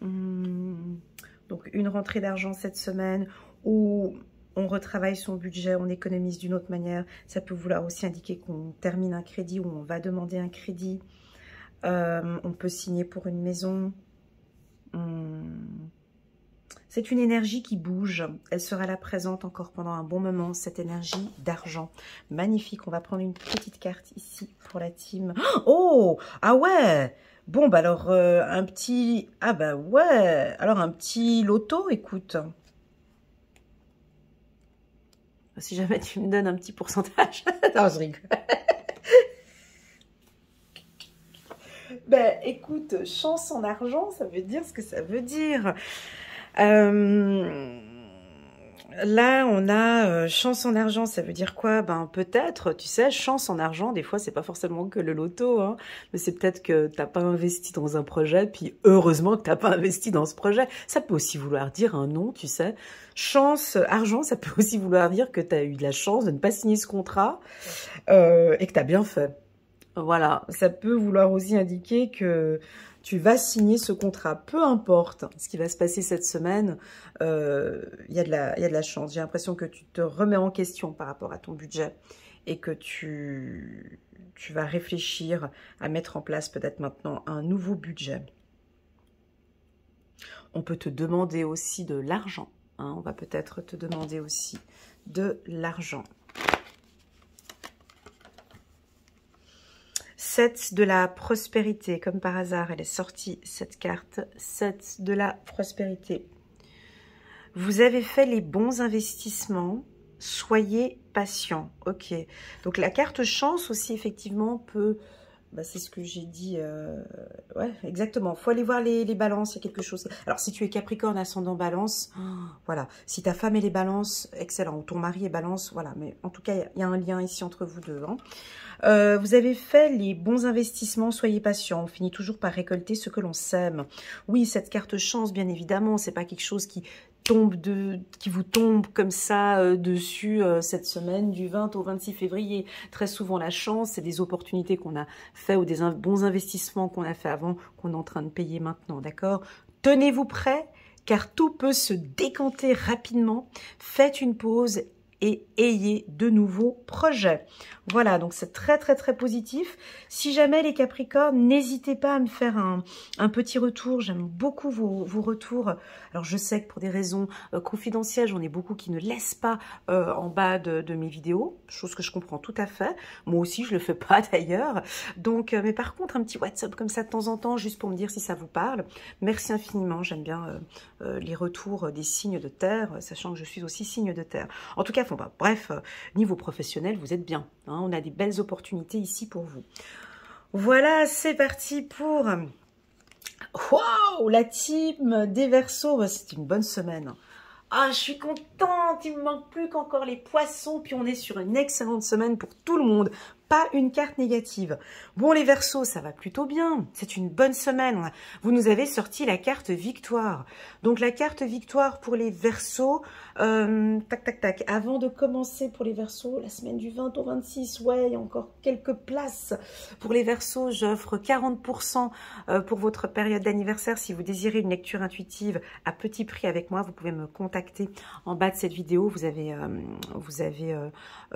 Donc, une rentrée d'argent cette semaine où on retravaille son budget, on économise d'une autre manière. Ça peut vouloir aussi indiquer qu'on termine un crédit ou on va demander un crédit. On peut signer pour une maison. C'est une énergie qui bouge. Elle sera là présente encore pendant un bon moment, cette énergie d'argent. Magnifique. On va prendre une petite carte ici pour la team. Oh! Ah ouais! Bon, bah alors, un petit... Ah bah ouais! Alors, un petit loto, écoute. Si jamais tu me donnes un petit pourcentage. Non, je rigole. Ben, écoute, chance en argent, ça veut dire ce que ça veut dire. Là, on a chance en argent, ça veut dire quoi? Ben peut-être, tu sais, chance en argent, des fois, c'est pas forcément que le loto, hein, mais c'est peut-être que t'as pas investi dans un projet, puis heureusement que t'as pas investi dans ce projet. Ça peut aussi vouloir dire un non, tu sais. Chance, argent, ça peut aussi vouloir dire que t'as eu de la chance de ne pas signer ce contrat et que t'as bien fait. Voilà, ça peut vouloir aussi indiquer que tu vas signer ce contrat, peu importe ce qui va se passer cette semaine, il y a de la chance. J'ai l'impression que tu te remets en question par rapport à ton budget et que tu vas réfléchir à mettre en place peut-être maintenant un nouveau budget. On peut te demander aussi de l'argent, hein, on va peut-être te demander aussi de l'argent. 7 de la prospérité, comme par hasard, elle est sortie, cette carte. 7 de la prospérité. Vous avez fait les bons investissements, soyez patient. Ok, donc la carte chance aussi, effectivement, peut... Bah, c'est ce que j'ai dit. Ouais, exactement. Il faut aller voir les balances, il y a quelque chose. Alors, si tu es Capricorne, ascendant balance, voilà. Si ta femme est les balances, excellent. Ou ton mari est balance, voilà. Mais en tout cas, il y a un lien ici entre vous deux. Hein. Vous avez fait les bons investissements, soyez patient. On finit toujours par récolter ce que l'on sème. Oui, cette carte chance, bien évidemment, c'est pas quelque chose qui vous tombe comme ça dessus cette semaine du 20 au 26 février. Très souvent, la chance, c'est des opportunités qu'on a fait ou des bons investissements qu'on a fait avant, qu'on est en train de payer maintenant, d'accord? Tenez-vous prêts, car tout peut se décanter rapidement. Faites une pause et ayez de nouveaux projets. Voilà, donc c'est très très très positif. Si jamais les Capricornes, n'hésitez pas à me faire un petit retour. J'aime beaucoup vos retours. Alors je sais que pour des raisons confidentielles, j'en ai beaucoup qui ne laissent pas en bas de mes vidéos, chose que je comprends tout à fait. Moi aussi, je le fais pas d'ailleurs. Donc, mais par contre, un petit WhatsApp comme ça de temps en temps, juste pour me dire si ça vous parle. Merci infiniment. J'aime bien les retours des signes de terre, sachant que je suis aussi signe de terre. En tout cas, bon, bah, bref, niveau professionnel, vous êtes bien. Hein, on a des belles opportunités ici pour vous. Voilà, c'est parti pour... Waouh, la team des Verseaux. Bah, c'est une bonne semaine. Ah, je suis contente. Il me manque plus qu'encore les poissons. Puis on est sur une excellente semaine pour tout le monde. Pas une carte négative. Bon, les Verseaux, ça va plutôt bien. C'est une bonne semaine. Vous nous avez sorti la carte victoire. Donc, la carte victoire pour les Verseaux. Tac, tac, tac. Avant de commencer pour les Verseaux, la semaine du 20 au 26, ouais, il y a encore quelques places. Pour les Verseaux, j'offre 40% pour votre période d'anniversaire. Si vous désirez une lecture intuitive à petit prix avec moi, vous pouvez me contacter en bas de cette vidéo. Vous avez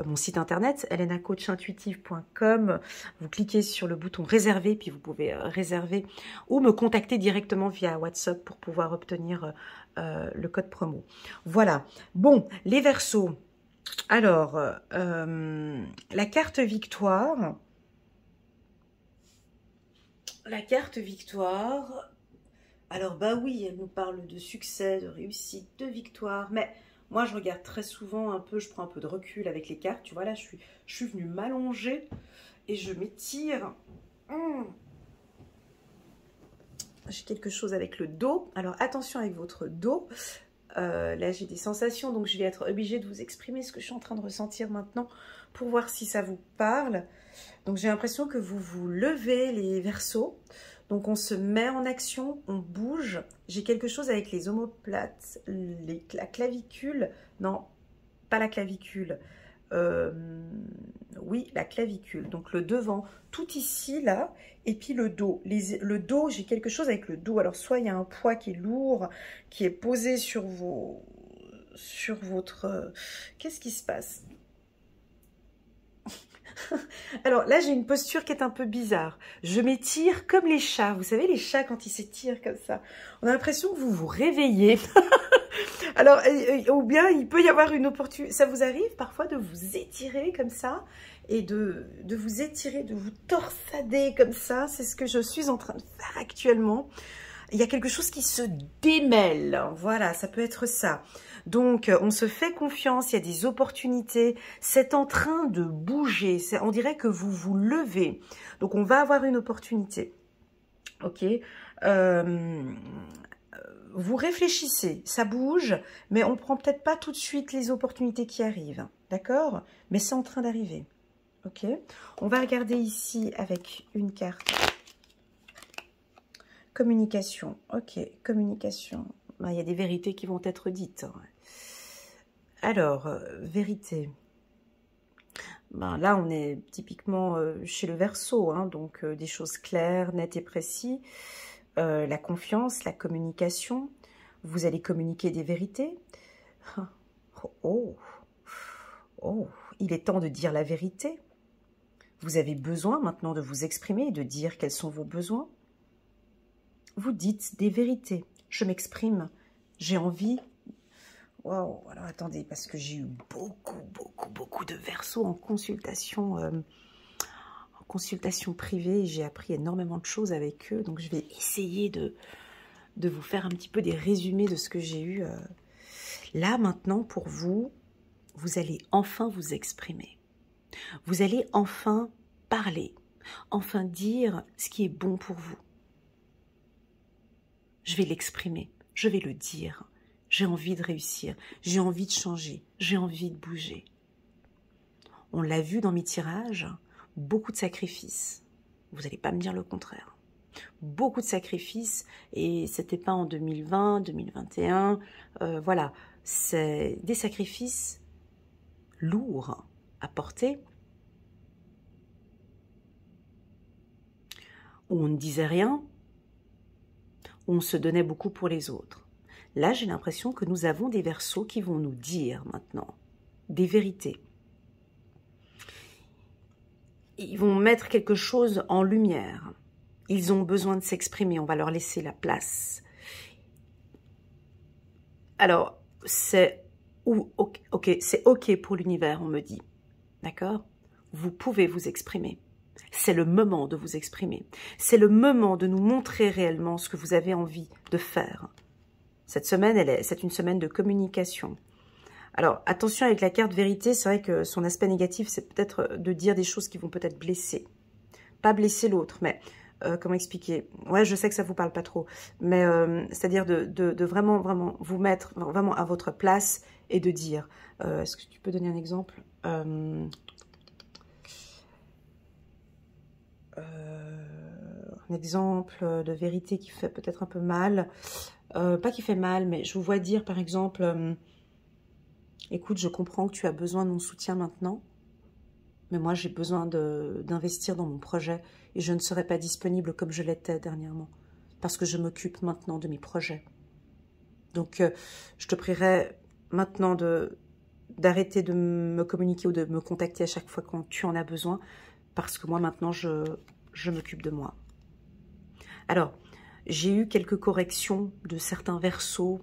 mon site internet, elenacoachintuitive.com. Vous cliquez sur le bouton réserver, puis vous pouvez réserver ou me contacter directement via WhatsApp pour pouvoir obtenir le code promo. Voilà. Bon, les Verseaux. Alors, la carte victoire. La carte victoire. Alors, bah oui, elle nous parle de succès, de réussite, de victoire, mais... Moi, je regarde très souvent un peu, je prends un peu de recul avec les cartes. Tu vois, là, je suis venue m'allonger et je m'étire. J'ai quelque chose avec le dos. Alors, attention avec votre dos. Là, j'ai des sensations, donc je vais être obligée de vous exprimer ce que je suis en train de ressentir maintenant pour voir si ça vous parle. Donc, j'ai l'impression que vous vous levez, les Verseaux. Donc, on se met en action, on bouge. J'ai quelque chose avec les omoplates, la clavicule. Non, pas la clavicule. Oui, la clavicule. Donc, le devant, tout ici, là. Et puis, le dos. Le dos, j'ai quelque chose avec le dos. Alors, soit il y a un poids qui est lourd, qui est posé sur votre... Qu'est-ce qui se passe ? Alors là, j'ai une posture qui est un peu bizarre. Je m'étire comme les chats. Vous savez, les chats, quand ils s'étirent comme ça, on a l'impression que vous vous réveillez. Alors, ou bien, il peut y avoir une opportunité. Ça vous arrive parfois de vous étirer comme ça et de vous étirer, de vous torsader comme ça. C'est ce que je suis en train de faire actuellement. il y a quelque chose qui se démêle. Voilà, ça peut être ça. Donc, on se fait confiance, il y a des opportunités. C'est en train de bouger. On dirait que vous vous levez. Donc, on va avoir une opportunité. Ok, vous réfléchissez, ça bouge, mais on ne prend peut-être pas tout de suite les opportunités qui arrivent, d'accord? Mais c'est en train d'arriver, ok? On va regarder ici avec une carte. Communication, ok, communication. Ben, il y a des vérités qui vont être dites. Alors, vérité. Ben, là, on est typiquement chez le Verseau, hein, donc des choses claires, nettes et précises. La confiance, la communication. Vous allez communiquer des vérités. Oh, oh, il est temps de dire la vérité. Vous avez besoin maintenant de vous exprimer et de dire quels sont vos besoins. Vous dites des vérités. Je m'exprime. J'ai envie. Wow, alors attendez, parce que j'ai eu beaucoup de Verseaux en consultation privée. J'ai appris énormément de choses avec eux. Donc, je vais essayer de vous faire un petit peu des résumés de ce que j'ai eu. Là, maintenant, pour vous, vous allez enfin vous exprimer. Vous allez enfin parler. Enfin dire ce qui est bon pour vous. Je vais l'exprimer. Je vais le dire. J'ai envie de réussir. J'ai envie de changer. J'ai envie de bouger. On l'a vu dans mes tirages. Beaucoup de sacrifices. Vous n'allez pas me dire le contraire. Beaucoup de sacrifices et c'était pas en 2020, 2021. Voilà, c'est des sacrifices lourds à porter. Où on ne disait rien, où on se donnait beaucoup pour les autres. Là, j'ai l'impression que nous avons des Verseaux qui vont nous dire maintenant des vérités. Ils vont mettre quelque chose en lumière. Ils ont besoin de s'exprimer, on va leur laisser la place. Alors, c'est ok pour l'univers, on me dit. D'accord? Vous pouvez vous exprimer. C'est le moment de vous exprimer. C'est le moment de nous montrer réellement ce que vous avez envie de faire. Cette semaine, c'est une semaine de communication. Alors, attention avec la carte vérité, c'est vrai que son aspect négatif, c'est peut-être de dire des choses qui vont peut-être blesser. Pas blesser l'autre, mais comment expliquer? Ouais, je sais que ça vous parle pas trop, mais c'est-à-dire de vraiment vous mettre vraiment à votre place et de dire. Est-ce que tu peux donner un exemple? Un exemple de vérité qui fait peut-être un peu mal. Pas qui fait mal, mais je vous vois dire par exemple... écoute, je comprends que tu as besoin de mon soutien maintenant, mais moi j'ai besoin d'investir dans mon projet et je ne serai pas disponible comme je l'étais dernièrement, parce que je m'occupe maintenant de mes projets. Donc je te prierai maintenant d'arrêter de me communiquer ou de me contacter à chaque fois quand tu en as besoin, parce que moi maintenant je m'occupe de moi. Alors, j'ai eu quelques corrections de certains Verseaux,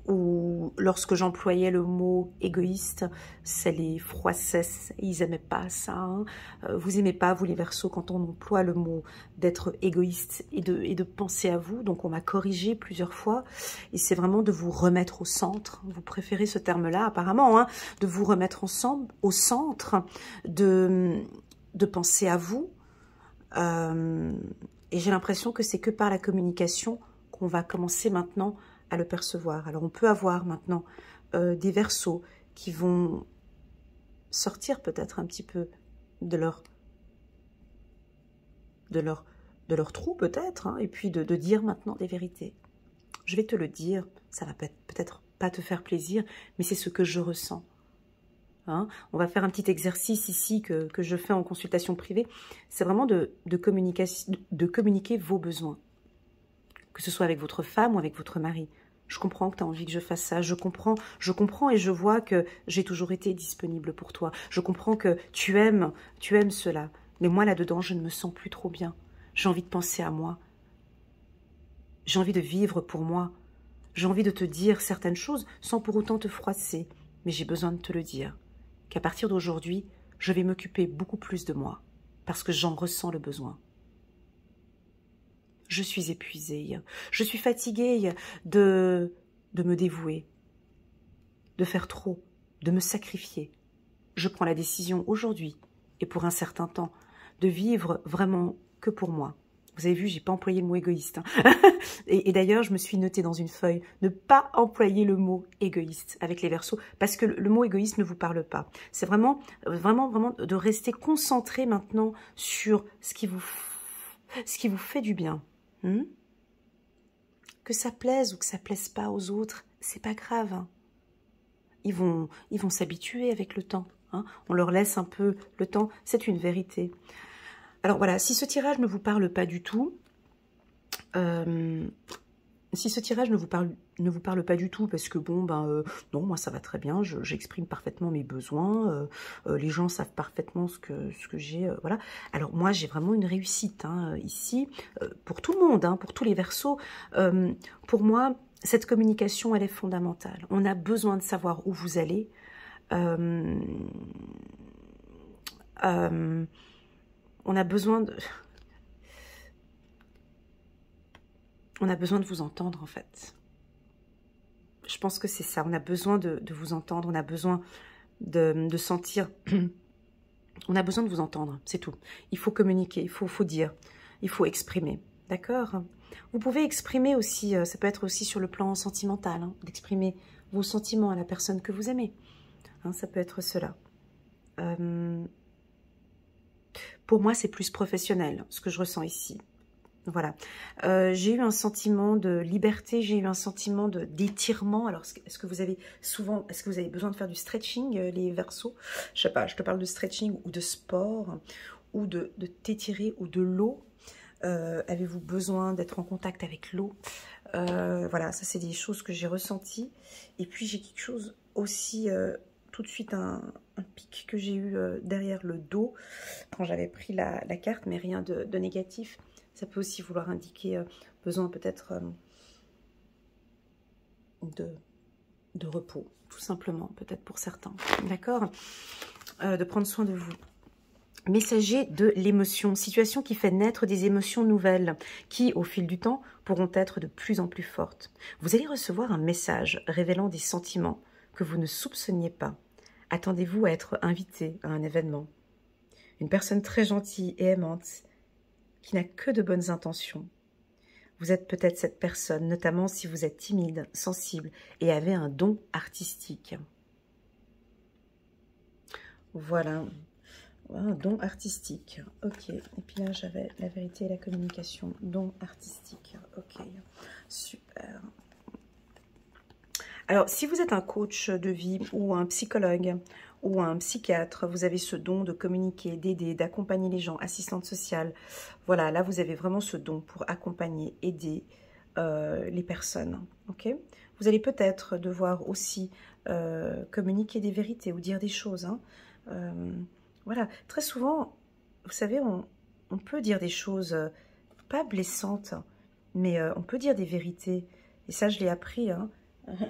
où lorsque j'employais le mot égoïste, ça les froissait, ils n'aimaient pas ça. Hein. Vous aimez pas, vous les Verseaux, quand on emploie le mot d'être égoïste et de penser à vous. Donc on m'a corrigé plusieurs fois. Et c'est vraiment de vous remettre au centre. Vous préférez ce terme-là apparemment, hein, de vous remettre ensemble au centre, de penser à vous. Et j'ai l'impression que c'est que par la communication qu'on va commencer maintenant à le percevoir. Alors on peut avoir maintenant des Verseaux qui vont sortir peut-être un petit peu de leur trou peut-être, hein, et puis de dire maintenant des vérités. Je vais te le dire, ça va peut-être pas te faire plaisir, mais c'est ce que je ressens. Hein, on va faire un petit exercice ici que je fais en consultation privée. C'est vraiment de communiquer vos besoins. Que ce soit avec votre femme ou avec votre mari. Je comprends que tu as envie que je fasse ça. Je comprends et je vois que j'ai toujours été disponible pour toi. Je comprends que tu aimes cela. Mais moi, là-dedans, je ne me sens plus trop bien. J'ai envie de penser à moi. J'ai envie de vivre pour moi. J'ai envie de te dire certaines choses sans pour autant te froisser. Mais j'ai besoin de te le dire. Qu'à partir d'aujourd'hui, je vais m'occuper beaucoup plus de moi. Parce que j'en ressens le besoin. je suis épuisée, je suis fatiguée de me dévouer, de faire trop, de me sacrifier. Je prends la décision aujourd'hui et pour un certain temps de vivre vraiment que pour moi. Vous avez vu, j'ai pas employé le mot égoïste. Hein. Et d'ailleurs, je me suis notée dans une feuille, ne pas employer le mot égoïste avec les Verseaux, parce que le mot égoïste ne vous parle pas. C'est vraiment de rester concentré maintenant sur ce qui vous fait du bien. Que ça plaise ou que ça plaise pas aux autres, c'est pas grave. Hein. Ils vont s'habituer avec le temps. Hein. On leur laisse un peu le temps, c'est une vérité. Alors voilà, si ce tirage ne vous parle pas du tout, si ce tirage ne vous parle pas du tout, parce que bon, non, moi ça va très bien, j'exprime parfaitement mes besoins, les gens savent parfaitement ce que j'ai, voilà. Alors moi j'ai vraiment une réussite hein, ici, pour tout le monde, hein, pour tous les Verseaux. Pour moi, cette communication, elle est fondamentale. On a besoin de savoir où vous allez. On a besoin de vous entendre, en fait. Je pense que c'est ça. On a besoin de vous entendre. On a besoin de sentir. On a besoin de vous entendre. C'est tout. Il faut communiquer. Il faut dire. Il faut exprimer. D'accord? Vous pouvez exprimer aussi. Ça peut être aussi sur le plan sentimental. Hein, d'exprimer vos sentiments à la personne que vous aimez. Hein, ça peut être cela. Pour moi, c'est plus professionnel, ce que je ressens ici. Voilà. J'ai eu un sentiment de liberté, j'ai eu un sentiment d'étirement. Alors, est-ce que vous avez besoin de faire du stretching, les Verseaux? Je sais pas, je te parle de stretching ou de sport, ou de t'étirer, ou de l'eau. Avez-vous besoin d'être en contact avec l'eau? Voilà, ça, c'est des choses que j'ai ressenties. Et puis, j'ai quelque chose aussi... tout de suite un pic que j'ai eu derrière le dos quand j'avais pris la carte, mais rien de négatif. Ça peut aussi vouloir indiquer besoin peut-être de repos, tout simplement, peut-être pour certains. D'accord? De prendre soin de vous. Messager de l'émotion, situation qui fait naître des émotions nouvelles, qui, au fil du temps, pourront être de plus en plus fortes. Vous allez recevoir un message révélant des sentiments que vous ne soupçonniez pas. Attendez-vous à être invité à un événement. Une personne très gentille et aimante, qui n'a que de bonnes intentions. Vous êtes peut-être cette personne, notamment si vous êtes timide, sensible et avez un don artistique. Voilà, un don artistique. Ok, et puis là j'avais la vérité et la communication. Don artistique, ok, super. Alors, si vous êtes un coach de vie ou un psychologue ou un psychiatre, vous avez ce don de communiquer, d'aider, d'accompagner les gens, assistante sociale. Voilà, là, vous avez vraiment ce don pour accompagner, aider les personnes. Ok? Vous allez peut-être devoir aussi communiquer des vérités ou dire des choses. Hein. Voilà, très souvent, vous savez, on peut dire des choses pas blessantes, mais on peut dire des vérités. Et ça, je l'ai appris, hein.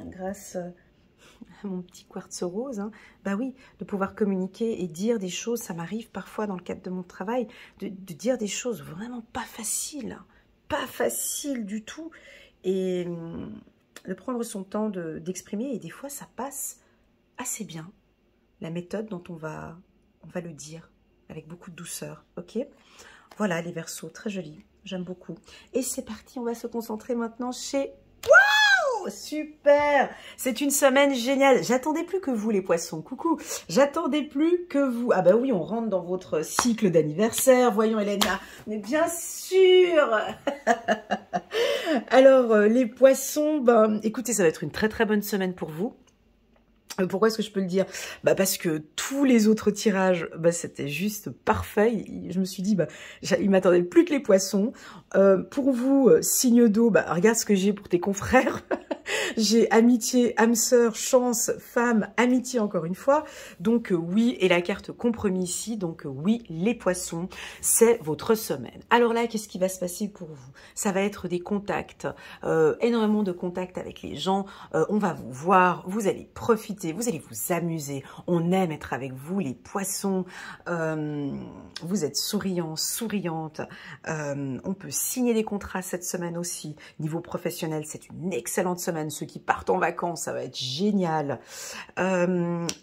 Grâce à mon petit quartz rose, hein. Bah oui, de pouvoir communiquer et dire des choses, ça m'arrive parfois dans le cadre de mon travail, de dire des choses vraiment pas faciles du tout, et de prendre son temps d'exprimer, et des fois ça passe assez bien, la méthode dont on va le dire, avec beaucoup de douceur, ok? Voilà les Verseaux, très joli, j'aime beaucoup. Et c'est parti, on va se concentrer maintenant chez... Super, c'est une semaine géniale. J'attendais plus que vous les poissons, coucou. J'attendais plus que vous. Ah bah oui, on rentre dans votre cycle d'anniversaire. Voyons Elena, mais bien sûr. Alors les poissons, écoutez, ça va être une très très bonne semaine pour vous. Pourquoi est-ce que je peux le dire? Parce que tous les autres tirages, c'était juste parfait. Je me suis dit, il m'attendait plus que les poissons. Pour vous, signe d'eau, regarde ce que j'ai pour tes confrères. J'ai amitié, âme sœur, chance, femme, amitié encore une fois. Donc oui, et la carte compromis ici. Donc oui, les poissons, c'est votre semaine. Alors là, qu'est-ce qui va se passer pour vous? Ça va être des contacts, énormément de contacts avec les gens. On va vous voir, vous allez profiter, vous allez vous amuser. On aime être avec vous, les poissons. Vous êtes souriants, souriantes. On peut signer des contrats cette semaine aussi. Niveau professionnel, c'est une excellente semaine. Ceux qui partent en vacances, ça va être génial.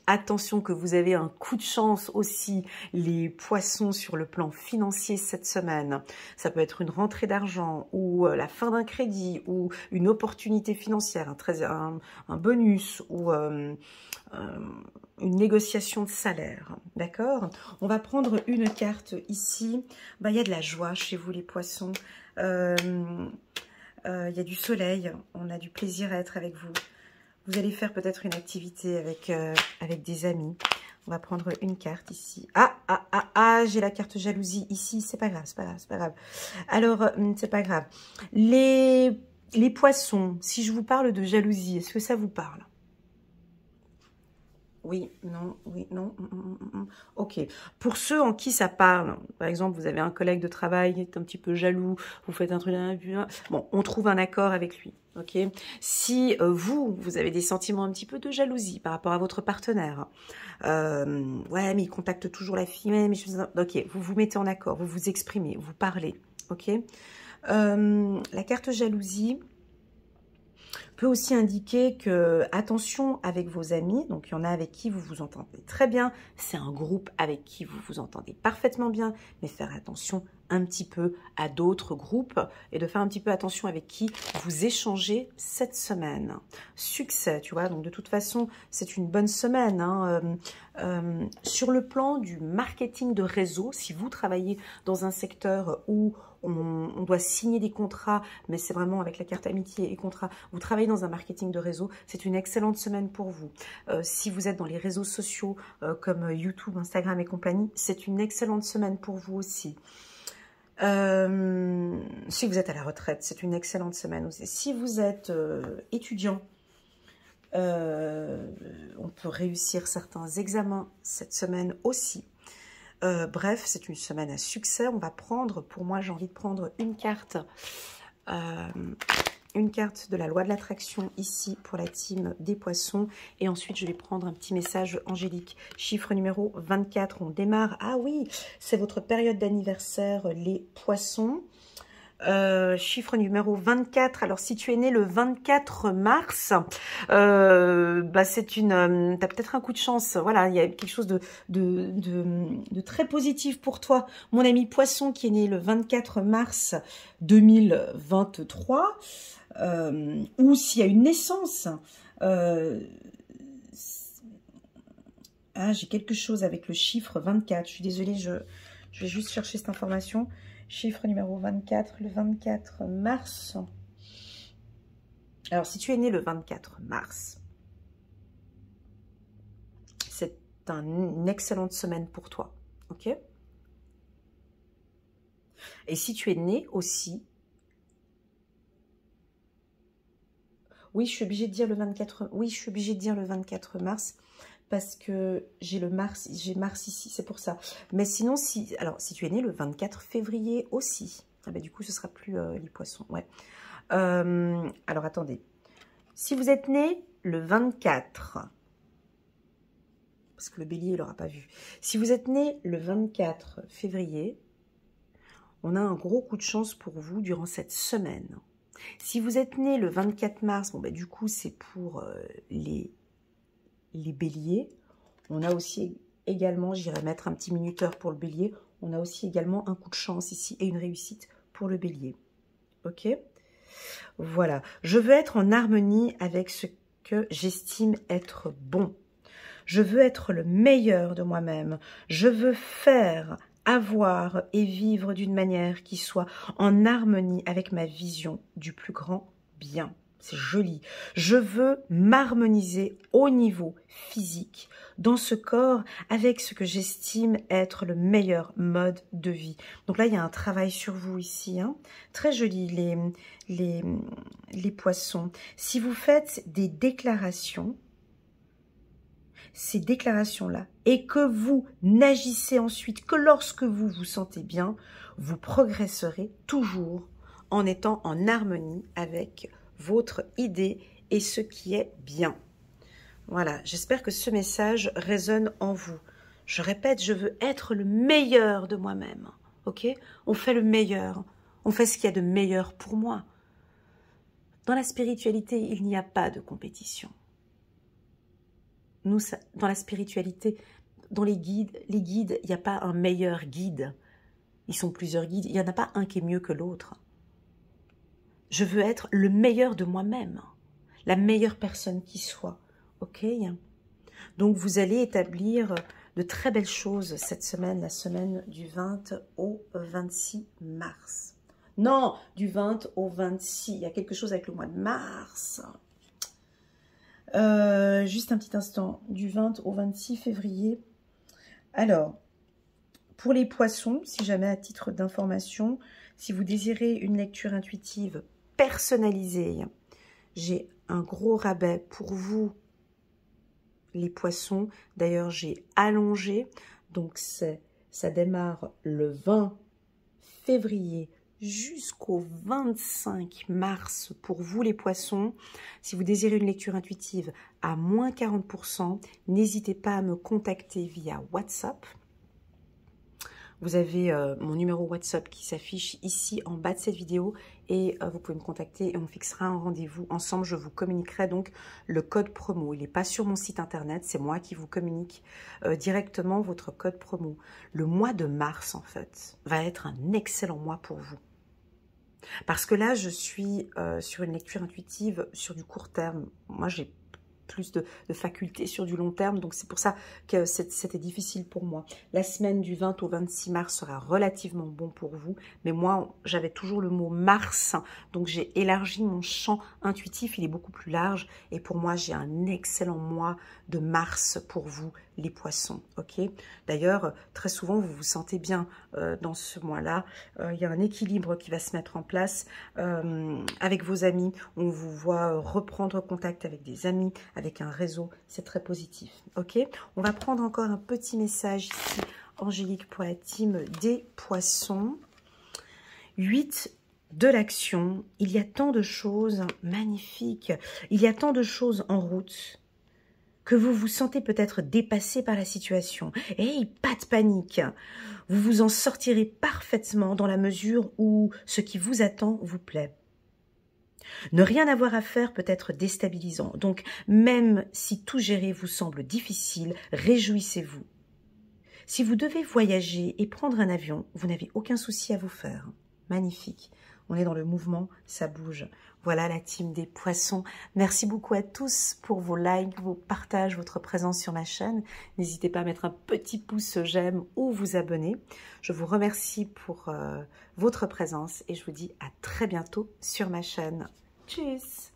Attention que vous avez un coup de chance aussi, les poissons, sur le plan financier cette semaine. Ça peut être une rentrée d'argent ou la fin d'un crédit ou une opportunité financière, un bonus ou une négociation de salaire, d'accord? On va prendre une carte ici. Ben, il y a de la joie chez vous, les poissons. Il y a du soleil. On a du plaisir à être avec vous. Vous allez faire peut-être une activité avec des amis. On va prendre une carte ici. J'ai la carte jalousie ici. C'est pas grave, c'est pas grave, c'est pas grave. Alors, c'est pas grave. Les poissons, si je vous parle de jalousie, est-ce que ça vous parle? Oui, non, oui, non. Ok. Pour ceux en qui ça parle, par exemple, vous avez un collègue de travail qui est un petit peu jaloux, vous faites un truc, bon, on trouve un accord avec lui. Ok. Si vous avez des sentiments un petit peu de jalousie par rapport à votre partenaire, ouais, mais il contacte toujours la fille, mais ok, vous vous mettez en accord, vous vous exprimez, vous parlez. Ok. La carte jalousie peut aussi indiquer que, attention avec vos amis, donc il y en a avec qui vous vous entendez très bien, c'est un groupe avec qui vous vous entendez parfaitement bien, mais faire attention un petit peu à d'autres groupes et de faire un petit peu attention avec qui vous échangez cette semaine. Succès, tu vois, donc de toute façon, c'est une bonne semaine. Hein. Sur le plan du marketing de réseau, si vous travaillez dans un secteur où on doit signer des contrats, mais c'est vraiment avec la carte amitié et contrat, vous travaillez dans un marketing de réseau, c'est une excellente semaine pour vous. Si vous êtes dans les réseaux sociaux comme YouTube, Instagram et compagnie, c'est une excellente semaine pour vous aussi. Si vous êtes à la retraite, c'est une excellente semaine aussi. Si vous êtes étudiant, on peut réussir certains examens cette semaine aussi. Bref, c'est une semaine à succès. On va prendre, pour moi, j'ai envie de prendre une carte de la loi de l'attraction ici pour la team des poissons. Et ensuite, je vais prendre un petit message angélique. Chiffre numéro 24, on démarre. Ah oui, c'est votre période d'anniversaire, les poissons. Chiffre numéro 24. Alors, si tu es né le 24 mars, bah c'est une... t'as peut-être un coup de chance. Voilà, il y a quelque chose de très positif pour toi. Mon ami Poisson qui est né le 24 mars 2023, ou s'il y a une naissance... j'ai quelque chose avec le chiffre 24. Je suis désolée, je vais juste chercher cette information. Chiffre numéro 24, le 24 mars. Alors, si tu es né le 24 mars, c'est une excellente semaine pour toi. Ok? Et si tu es né aussi... Oui, je suis obligée de dire le 24... Oui, je suis obligée de dire le 24 mars... parce que j'ai Mars ici, c'est pour ça. Mais sinon, si tu es né le 24 février aussi, du coup, ce sera plus les poissons, ouais. Alors, attendez. Si vous êtes né le 24, parce que le bélier, il n'aura pas vu. Si vous êtes né le 24 février, on a un gros coup de chance pour vous durant cette semaine. Si vous êtes né le 24 mars, du coup, c'est pour les béliers. On a aussi également, j'irai mettre un petit minuteur pour le bélier, on a aussi également un coup de chance ici et une réussite pour le bélier. Ok? Voilà. Je veux être en harmonie avec ce que j'estime être bon. Je veux être le meilleur de moi-même. Je veux faire, avoir et vivre d'une manière qui soit en harmonie avec ma vision du plus grand bien. C'est joli. Je veux m'harmoniser au niveau physique dans ce corps avec ce que j'estime être le meilleur mode de vie. Donc là, il y a un travail sur vous ici. Hein. Très joli, les poissons. Si vous faites des déclarations, ces déclarations-là, et que vous n'agissez ensuite que lorsque vous vous sentez bien, vous progresserez toujours en étant en harmonie avec votre idée et ce qui est bien. Voilà, j'espère que ce message résonne en vous. Je répète, je veux être le meilleur de moi-même. Ok? On fait le meilleur. On fait ce qu'il y a de meilleur pour moi. Dans la spiritualité, il n'y a pas de compétition. Nous, dans la spiritualité, dans les guides, il n'y a pas un meilleur guide. Ils sont plusieurs guides. Il n'y en a pas un qui est mieux que l'autre. Je veux être le meilleur de moi-même. La meilleure personne qui soit. Ok? Donc, vous allez établir de très belles choses cette semaine, la semaine du 20 au 26 mars. Non, du 20 au 26. Il y a quelque chose avec le mois de mars. Juste un petit instant. Du 20 au 26 février. Alors, pour les poissons, si jamais à titre d'information, si vous désirez une lecture intuitive personnalisée, j'ai un gros rabais pour vous, les poissons. D'ailleurs, j'ai allongé. Donc, ça démarre le 20 février jusqu'au 25 mars pour vous, les poissons. Si vous désirez une lecture intuitive à moins 40%, n'hésitez pas à me contacter via WhatsApp. Vous avez mon numéro WhatsApp qui s'affiche ici en bas de cette vidéo et vous pouvez me contacter et on fixera un rendez-vous ensemble. Je vous communiquerai donc le code promo. Il n'est pas sur mon site internet, c'est moi qui vous communique directement votre code promo. Le mois de mars, en fait, va être un excellent mois pour vous. Parce que là, je suis sur une lecture intuitive sur du court terme. Moi, j'ai plus de facultés sur du long terme, donc c'est pour ça que c'était difficile pour moi. La semaine du 20 au 26 mars sera relativement bon pour vous, mais moi j'avais toujours le mot mars, donc j'ai élargi mon champ intuitif, il est beaucoup plus large, et pour moi j'ai un excellent mois de mars pour vous, les poissons, ok? D'ailleurs, très souvent vous vous sentez bien dans ce mois-là, il y a un équilibre qui va se mettre en place avec vos amis, on vous voit reprendre contact avec des amis, avec un réseau, c'est très positif, ok? On va prendre encore un petit message ici, Angélique, pour la team des poissons. 8 de l'action, il y a tant de choses magnifiques, il y a tant de choses en route, que vous vous sentez peut-être dépassé par la situation. Hey, pas de panique, vous vous en sortirez parfaitement dans la mesure où ce qui vous attend vous plaît. Ne rien avoir à faire peut être déstabilisant, donc même si tout gérer vous semble difficile, réjouissez-vous. Si vous devez voyager et prendre un avion, vous n'avez aucun souci à vous faire. Magnifique, on est dans le mouvement, ça bouge. Voilà la team des poissons. Merci beaucoup à tous pour vos likes, vos partages, votre présence sur ma chaîne. N'hésitez pas à mettre un petit pouce j'aime ou vous abonner. Je vous remercie pour votre présence et je vous dis à très bientôt sur ma chaîne. Tchuss!